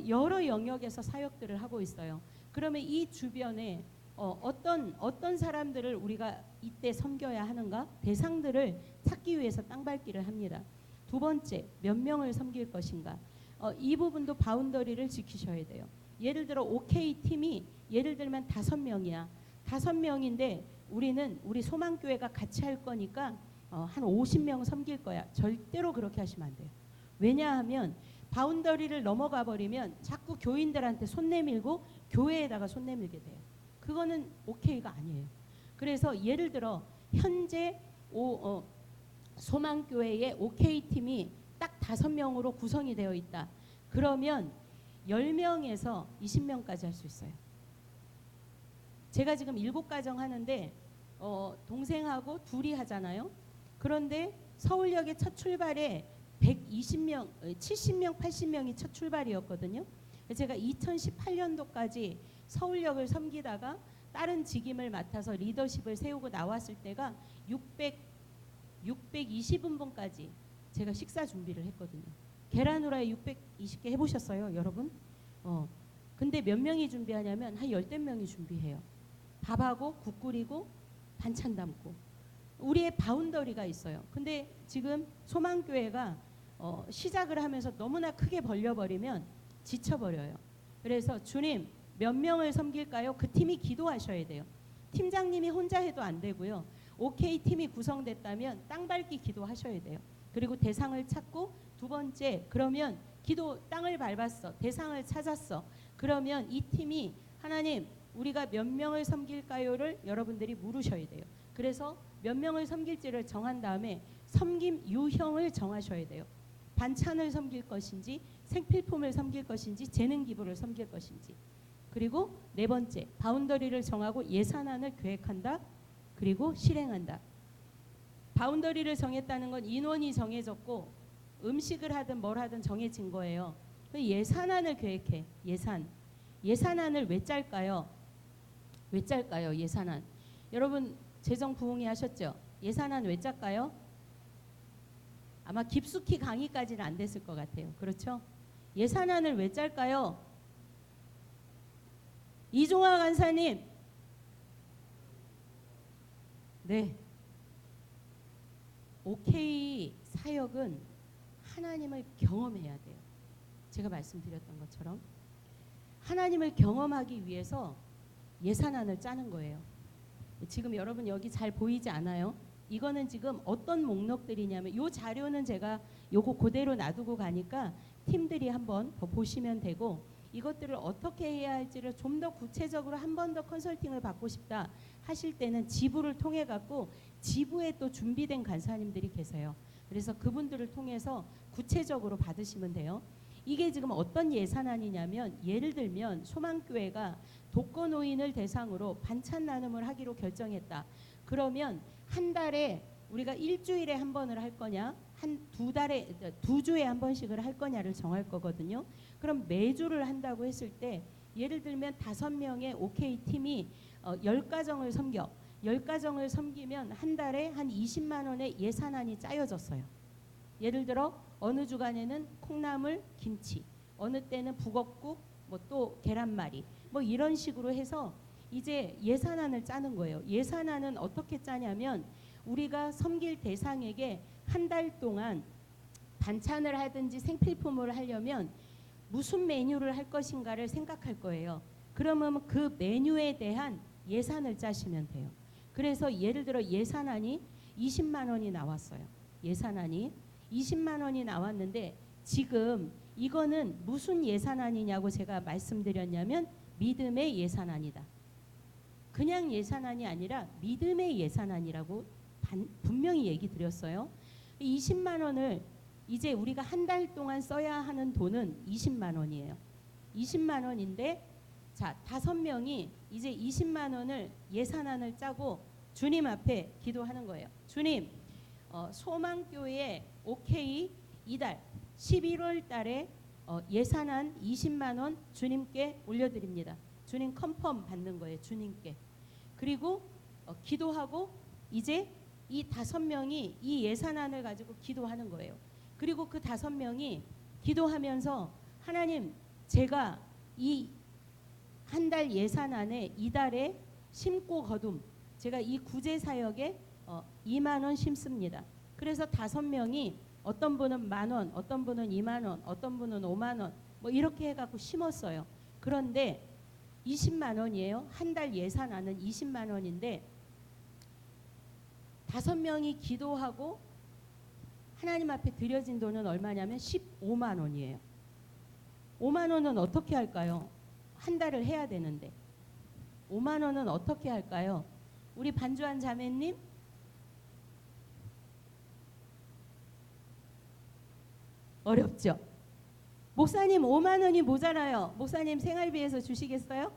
S1: 여러 영역에서 사역들을 하고 있어요. 그러면 이 주변에 어떤 사람들을 우리가 이때 섬겨야 하는가? 대상들을 찾기 위해서 땅밟기를 합니다. 두 번째, 몇 명을 섬길 것인가? 이 부분도 바운더리를 지키셔야 돼요. 예를 들어 OK 팀이 예를 들면 5명이야. 5명인데 우리 소망교회가 같이 할 거니까 한 50명 섬길 거야. 절대로 그렇게 하시면 안 돼요. 왜냐하면 바운더리를 넘어가 버리면 자꾸 교인들한테 손 내밀고 교회에다가 손 내밀게 돼요. 그거는 OK가 아니에요. 그래서 예를 들어 현재 소망교회의 OK 팀이 딱 5명으로 구성이 되어 있다. 그러면 10명에서 20명까지 할 수 있어요. 제가 지금 7가정 하는데 동생하고 둘이 하잖아요. 그런데 서울역의 첫 출발에 120명, 70명, 80명이 첫 출발이었거든요. 제가 2018년도까지 서울역을 섬기다가 다른 직임을 맡아서 리더십을 세우고 나왔을 때가 620인분까지 제가 식사 준비를 했거든요. 계란 후라이 620개 해보셨어요, 여러분? 근데 몇 명이 준비하냐면 한 10명이 준비해요. 밥하고 국 끓이고 반찬 담고. 우리의 바운더리가 있어요. 근데 지금 소망교회가 시작을 하면서 너무나 크게 벌려버리면 지쳐버려요. 그래서 주님, 몇 명을 섬길까요? 그 팀이 기도하셔야 돼요. 팀장님이 혼자 해도 안 되고요. OK 팀이 구성됐다면 땅밟기 기도하셔야 돼요. 그리고 대상을 찾고 두 번째, 그러면 땅을 밟았어. 대상을 찾았어. 그러면 이 팀이 하나님, 우리가 몇 명을 섬길까요를 여러분들이 물으셔야 돼요. 그래서 몇 명을 섬길지를 정한 다음에 섬김 유형을 정하셔야 돼요. 반찬을 섬길 것인지, 생필품을 섬길 것인지, 재능 기부를 섬길 것인지. 그리고 네 번째, 바운더리를 정하고 예산안을 계획한다. 그리고 실행한다. 바운더리를 정했다는 건 인원이 정해졌고 음식을 하든 뭘 하든 정해진 거예요. 예산안을 계획해. 예산안을 왜 짤까요? 왜 짤까요? 예산안. 여러분 재정 부흥회 하셨죠? 예산안 왜 짤까요? 아마 깊숙이 강의까지는 안 됐을 것 같아요. 그렇죠? 예산안을 왜 짤까요? 이종화 간사님. 네. OK 사역은 하나님을 경험해야 돼요. 제가 말씀드렸던 것처럼 하나님을 경험하기 위해서 예산안을 짜는 거예요. 지금 여러분 여기 잘 보이지 않아요? 이거는 지금 어떤 목록들이냐면 이 자료는 제가 요거 그대로 놔두고 가니까 팀들이 한번 더 보시면 되고, 이것들을 어떻게 해야 할지를 좀 더 구체적으로 한 번 더 컨설팅을 받고 싶다 하실 때는 지부를 통해 갖고 지부에 또 준비된 간사님들이 계세요. 그래서 그분들을 통해서 구체적으로 받으시면 돼요. 이게 지금 어떤 예산안이냐면, 예를 들면 소망교회가 독거노인을 대상으로 반찬 나눔을 하기로 결정했다. 그러면 한 달에 우리가 일주일에 한 번을 할 거냐, 한 두 주에 한 번씩을 할 거냐를 정할 거거든요. 그럼 매주를 한다고 했을 때 예를 들면 5명의 OK 팀이 10가정을 섬겨. 10가정을 섬기면 한 달에 한 20만 원의 예산안이 짜여졌어요. 예를 들어 어느 주간에는 콩나물, 김치, 어느 때는 북엇국, 뭐 또 계란말이, 뭐 이런 식으로 해서 이제 예산안을 짜는 거예요. 예산안은 어떻게 짜냐면 우리가 섬길 대상에게 한 달 동안 반찬을 하든지 생필품을 하려면 무슨 메뉴를 할 것인가를 생각할 거예요. 그러면 그 메뉴에 대한 예산을 짜시면 돼요. 그래서 예를 들어 예산안이 20만 원이 나왔어요. 예산안이 20만 원이 나왔는데 지금 이거는 무슨 예산안이냐고 제가 말씀드렸냐면 믿음의 예산안이다. 그냥 예산안이 아니라 믿음의 예산안이라고 분명히 얘기 드렸어요. 20만 원을 이제 우리가 한 달 동안 써야 하는 돈은 20만 원이에요. 20만 원인데 자, 5명이 이제 20만 원을 예산안을 짜고 주님 앞에 기도하는 거예요. 주님, 소망교회 OK 이달 11월 달에 예산안 20만 원 주님께 올려드립니다. 주님 컨펌 받는 거예요. 주님께. 그리고 기도하고 이제 이 5명이 이 예산안을 가지고 기도하는 거예요. 그리고 그 5명이 기도하면서 하나님, 제가 이 한 달 예산안에 이달에 심고 거둠, 제가 이 구제 사역에 2만 원 심습니다. 그래서 5명이 어떤 분은 10,000원, 어떤 분은 2만 원, 어떤 분은 5만 원, 뭐 이렇게 해갖고 심었어요. 그런데 20만 원이에요. 한 달 예산안은 20만 원인데 5명이 기도하고 하나님 앞에 드려진 돈은 얼마냐면 15만 원이에요. 5만 원은 어떻게 할까요? 한 달을 해야 되는데 5만 원은 어떻게 할까요? 우리 반주한 자매님, 어렵죠? 목사님 5만 원이 모자라요. 목사님 생활비에서 주시겠어요?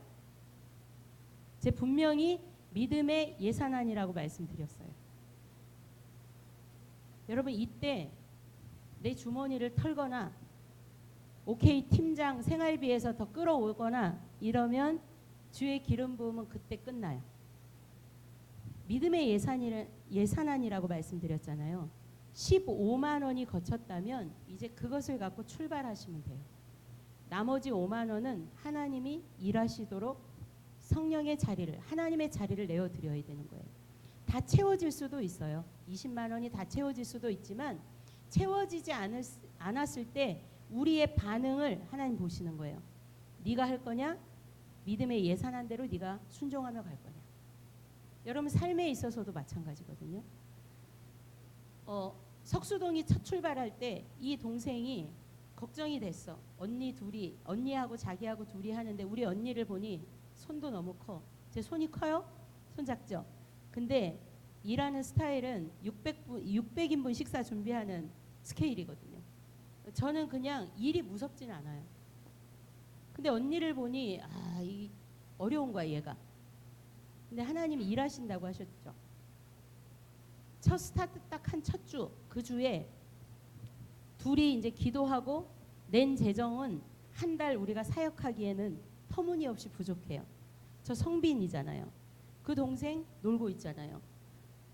S1: 제 분명히 믿음의 예산안이라고 말씀드렸어요. 여러분 이때 내 주머니를 털거나 OK 팀장 생활비에서 더 끌어오거나 이러면 주의 기름 부음은 그때 끝나요. 믿음의 예산안이라고 말씀드렸잖아요. 15만 원이 거쳤다면 이제 그것을 갖고 출발하시면 돼요. 나머지 5만 원은 하나님이 일하시도록 성령의 자리를, 하나님의 자리를 내어드려야 되는 거예요. 다 채워질 수도 있어요. 20만 원이 다 채워질 수도 있지만 채워지지 않았을 때 우리의 반응을 하나님 보시는 거예요. 네가 할 거냐? 믿음의 예산안대로 네가 순종하며 갈 거냐? 여러분 삶에 있어서도 마찬가지거든요. 석수동이 첫 출발할 때 이 동생이 걱정이 됐어. 언니하고 자기하고 둘이 하는데 우리 언니를 보니 손도 너무 커. 제 손이 커요? 손 작죠? 근데 일하는 스타일은 600인분 식사 준비하는 스케일이거든요. 저는 그냥 일이 무섭진 않아요. 근데 언니를 보니 이 어려운 거야 얘가. 근데 하나님이 일하신다고 하셨죠. 첫 스타트 딱 한 첫 주, 그 주에 둘이 이제 기도하고 낸 재정은 한 달 우리가 사역하기에는 터무니없이 부족해요. 저 성빈이잖아요. 그 동생 놀고 있잖아요.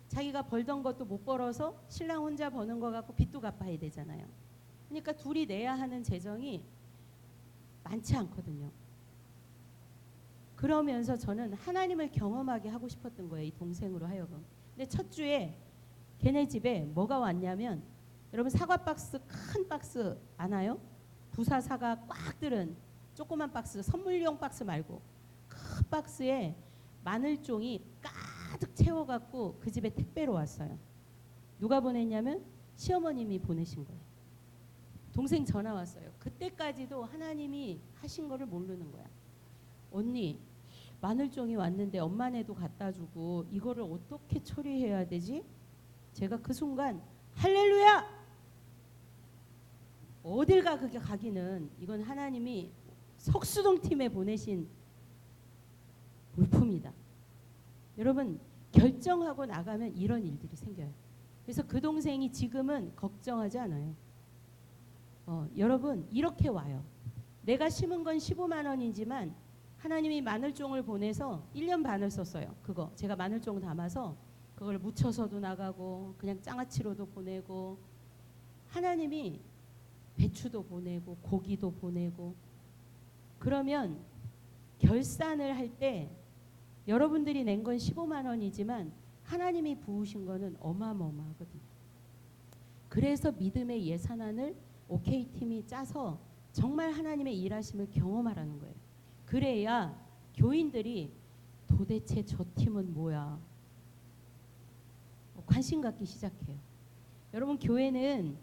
S1: 자기가 벌던 것도 못 벌어서 신랑 혼자 버는 거 갖고 빚도 갚아야 되잖아요. 그러니까 둘이 내야 하는 재정이 많지 않거든요. 그러면서 저는 하나님을 경험하게 하고 싶었던 거예요. 이 동생으로 하여금. 근데 첫 주에 걔네 집에 뭐가 왔냐면 여러분 사과 박스 큰 박스 아나요? 부사 사과 꽉 들은 조그만 박스 선물용 박스 말고 큰 박스에 마늘종이 가득 채워갖고 그 집에 택배로 왔어요. 누가 보냈냐면 시어머님이 보내신 거예요. 동생 전화 왔어요. 그때까지도 하나님이 하신 거를 모르는 거야. 언니 마늘종이 왔는데 엄마네도 갖다 주고 이거를 어떻게 처리해야 되지? 제가 그 순간 할렐루야! 어딜 가 그게 가기는 이건 하나님이 석수동 팀에 보내신 물품이다. 여러분 결정하고 나가면 이런 일들이 생겨요. 그래서 그 동생이 지금은 걱정하지 않아요. 여러분 이렇게 와요. 내가 심은 건 15만 원이지만 하나님이 마늘종을 보내서 1년 반을 썼어요. 그거 제가 마늘종 담아서 그걸 묻혀서도 나가고 그냥 장아찌로도 보내고 하나님이 배추도 보내고 고기도 보내고 그러면 결산을 할 때 여러분들이 낸 건 15만 원이지만 하나님이 부으신 거는 어마어마하거든요. 그래서 믿음의 예산안을 OK팀이 짜서 정말 하나님의 일하심을 경험하라는 거예요. 그래야 교인들이 도대체 저 팀은 뭐야? 관심 갖기 시작해요. 여러분 교회는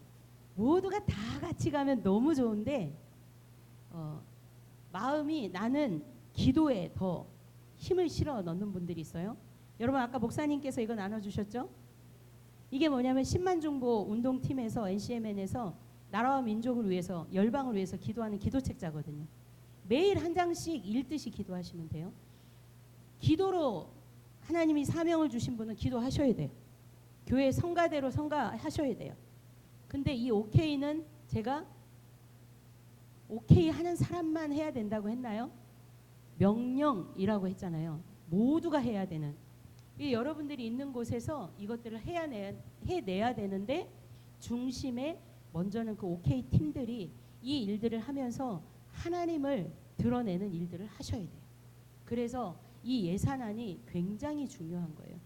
S1: 모두가 다 같이 가면 너무 좋은데 마음이 나는 기도에 더 힘을 실어 넣는 분들이 있어요. 여러분 아까 목사님께서 이거 나눠주셨죠? 이게 뭐냐면 10만 중보 운동팀에서 NCMN에서 나라와 민족을 위해서 열방을 위해서 기도하는 기도책자거든요. 매일 한 장씩 읽듯이 기도하시면 돼요. 기도로 하나님이 사명을 주신 분은 기도하셔야 돼요. 교회 성가대로 성가하셔야 돼요. 근데 이 OK는 제가 OK 하는 사람만 해야 된다고 했나요? 명령이라고 했잖아요. 모두가 해야 되는. 여러분들이 있는 곳에서 이것들을 해내야 되는데 중심에 먼저는 그 OK 팀들이 이 일들을 하면서 하나님을 드러내는 일들을 하셔야 돼요. 그래서 이 예산안이 굉장히 중요한 거예요.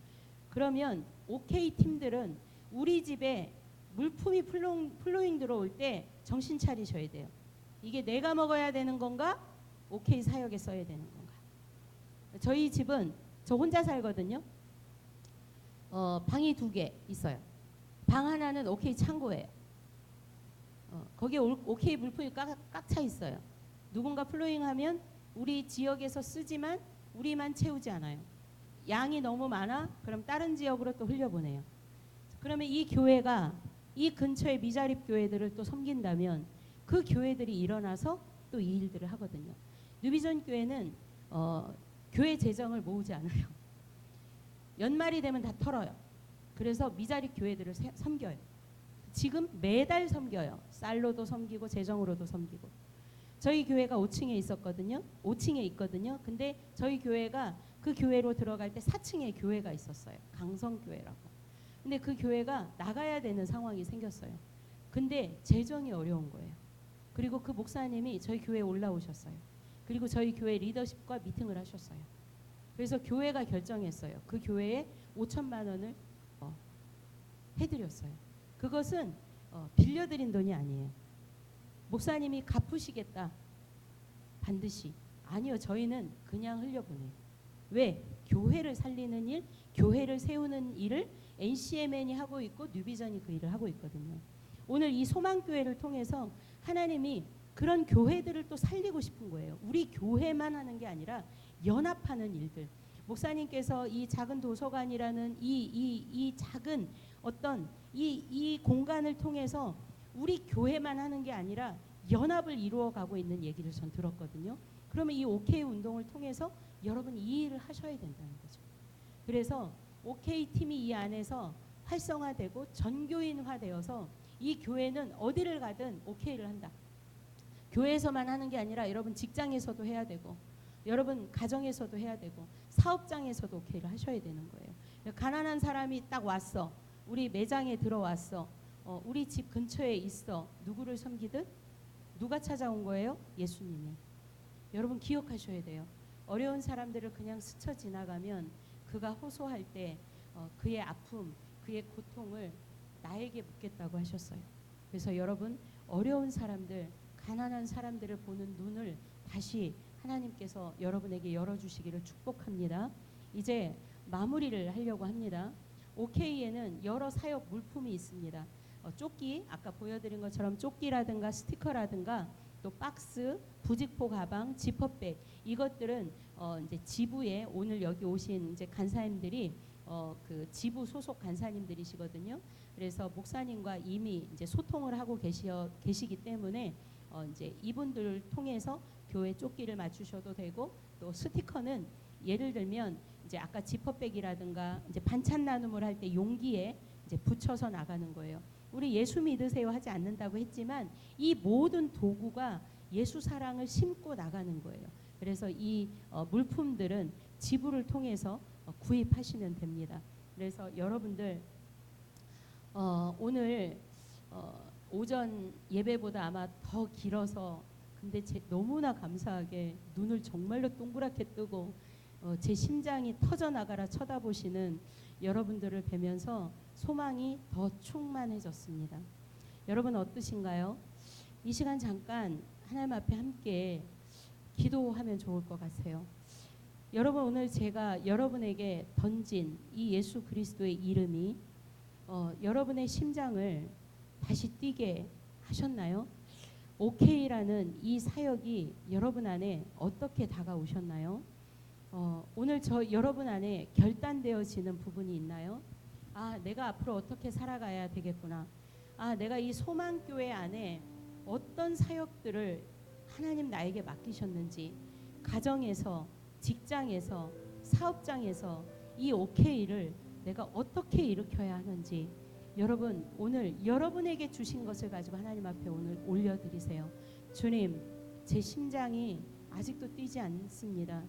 S1: 그러면 OK 팀들은 우리 집에 물품이 플로잉 들어올 때 정신 차리셔야 돼요. 이게 내가 먹어야 되는 건가? OK 사역에 써야 되는 건가? 저희 집은 저 혼자 살거든요. 방이 2개 있어요. 방 하나는 OK 창고예요. 거기에 OK 물품이 꽉 차 있어요. 누군가 플로잉하면 우리 지역에서 쓰지만 우리만 채우지 않아요. 양이 너무 많아? 그럼 다른 지역으로 또 흘려보내요. 그러면 이 교회가 이 근처의 미자립 교회들을 또 섬긴다면 그 교회들이 일어나서 또 이 일들을 하거든요. 뉴비전 교회는 교회 재정을 모으지 않아요. 연말이 되면 다 털어요. 그래서 미자립 교회들을 섬겨요. 지금 매달 섬겨요. 쌀로도 섬기고 재정으로도 섬기고. 저희 교회가 5층에 있었거든요. 5층에 있거든요. 근데 저희 교회가 그 교회로 들어갈 때 4층에 교회가 있었어요. 강성교회라고. 근데 그 교회가 나가야 되는 상황이 생겼어요. 근데 재정이 어려운 거예요. 그리고 그 목사님이 저희 교회에 올라오셨어요. 그리고 저희 교회 리더십과 미팅을 하셨어요. 그래서 교회가 결정했어요. 그 교회에 5천만 원을 해드렸어요. 그것은 빌려드린 돈이 아니에요. 목사님이 갚으시겠다. 반드시. 아니요. 저희는 그냥 흘려보내요. 왜? 교회를 살리는 일, 교회를 세우는 일을 NCMN이 하고 있고 뉴비전이 그 일을 하고 있거든요. 오늘 이 소망교회를 통해서 하나님이 그런 교회들을 또 살리고 싶은 거예요. 우리 교회만 하는 게 아니라 연합하는 일들. 목사님께서 이 작은 도서관이라는 이 작은 어떤 이 공간을 통해서 우리 교회만 하는 게 아니라 연합을 이루어가고 있는 얘기를 전 들었거든요. 그러면 이 OK 운동을 통해서 여러분 이 일을 하셔야 된다는 거죠. 그래서 OK 팀이 이 안에서 활성화되고 전교인화되어서 이 교회는 어디를 가든 OK를 한다. 교회에서만 하는 게 아니라 여러분 직장에서도 해야 되고 여러분 가정에서도 해야 되고 사업장에서도 OK를 하셔야 되는 거예요. 가난한 사람이 딱 왔어. 우리 매장에 들어왔어. 우리 집 근처에 있어. 누구를 섬기듯 누가 찾아온 거예요? 예수님이. 여러분 기억하셔야 돼요. 어려운 사람들을 그냥 스쳐 지나가면 그가 호소할 때 그의 아픔, 그의 고통을 나에게 묻겠다고 하셨어요. 그래서 여러분, 어려운 사람들, 가난한 사람들을 보는 눈을 다시 하나님께서 여러분에게 열어주시기를 축복합니다. 이제 마무리를 하려고 합니다. OK에는 여러 사역 물품이 있습니다. 조끼, 아까 보여드린 것처럼 조끼라든가 스티커라든가 또 박스, 부직포 가방, 지퍼백, 이것들은 이제 지부에 오늘 여기 오신 이제 간사님들이 그 지부 소속 간사님들이시거든요. 그래서 목사님과 이미 이제 소통을 하고 계시기 때문에 이제 이분들을 통해서 교회 조끼를 맞추셔도 되고, 또 스티커는 예를 들면 이제 아까 지퍼백이라든가 이제 반찬 나눔을 할 때 용기에 이제 붙여서 나가는 거예요. 우리 예수 믿으세요 하지 않는다고 했지만 이 모든 도구가 예수 사랑을 심고 나가는 거예요. 그래서 이 물품들은 지부를 통해서 구입하시면 됩니다. 그래서 여러분들 오늘 오전 예배보다 아마 더 길어서, 근데 너무나 감사하게 눈을 정말로 동그랗게 뜨고 제 심장이 터져나가라 쳐다보시는 여러분들을 뵈면서 소망이 더 충만해졌습니다. 여러분 어떠신가요? 이 시간 잠깐 하나님 앞에 함께 기도하면 좋을 것 같아요. 여러분, 오늘 제가 여러분에게 던진 이 예수 그리스도의 이름이 여러분의 심장을 다시 뛰게 하셨나요? OK라는 이 사역이 여러분 안에 어떻게 다가오셨나요? 오늘 여러분 안에 결단되어지는 부분이 있나요? 아, 내가 앞으로 어떻게 살아가야 되겠구나. 아, 내가 이 소망교회 안에 어떤 사역들을 하나님 나에게 맡기셨는지, 가정에서, 직장에서, 사업장에서 이 OK를 내가 어떻게 일으켜야 하는지, 여러분 오늘 여러분에게 주신 것을 가지고 하나님 앞에 오늘 올려드리세요. 주님, 제 심장이 아직도 뛰지 않습니다.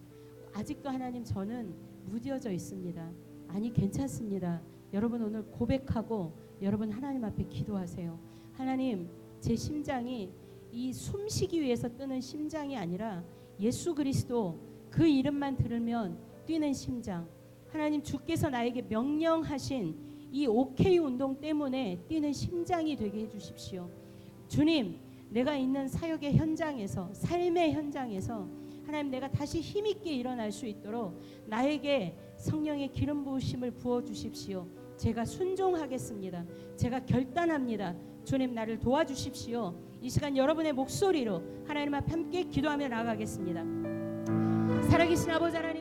S1: 아직도 하나님 저는 무뎌져 있습니다. 아니, 괜찮습니다. 여러분 오늘 고백하고 여러분 하나님 앞에 기도하세요. 하나님, 제 심장이 이 숨쉬기 위해서 뜨는 심장이 아니라 예수 그리스도 그 이름만 들으면 뛰는 심장, 하나님 주께서 나에게 명령하신 이 OK 운동 때문에 뛰는 심장이 되게 해주십시오. 주님, 내가 있는 사역의 현장에서, 삶의 현장에서 하나님, 내가 다시 힘있게 일어날 수 있도록 나에게 성령의 기름 부으심을 부어주십시오. 제가 순종하겠습니다. 제가 결단합니다. 주님, 나를 도와주십시오. 이 시간 여러분의 목소리로 하나님 앞에 함께 기도하며 나아가겠습니다. 살아계신 아버지 하나님,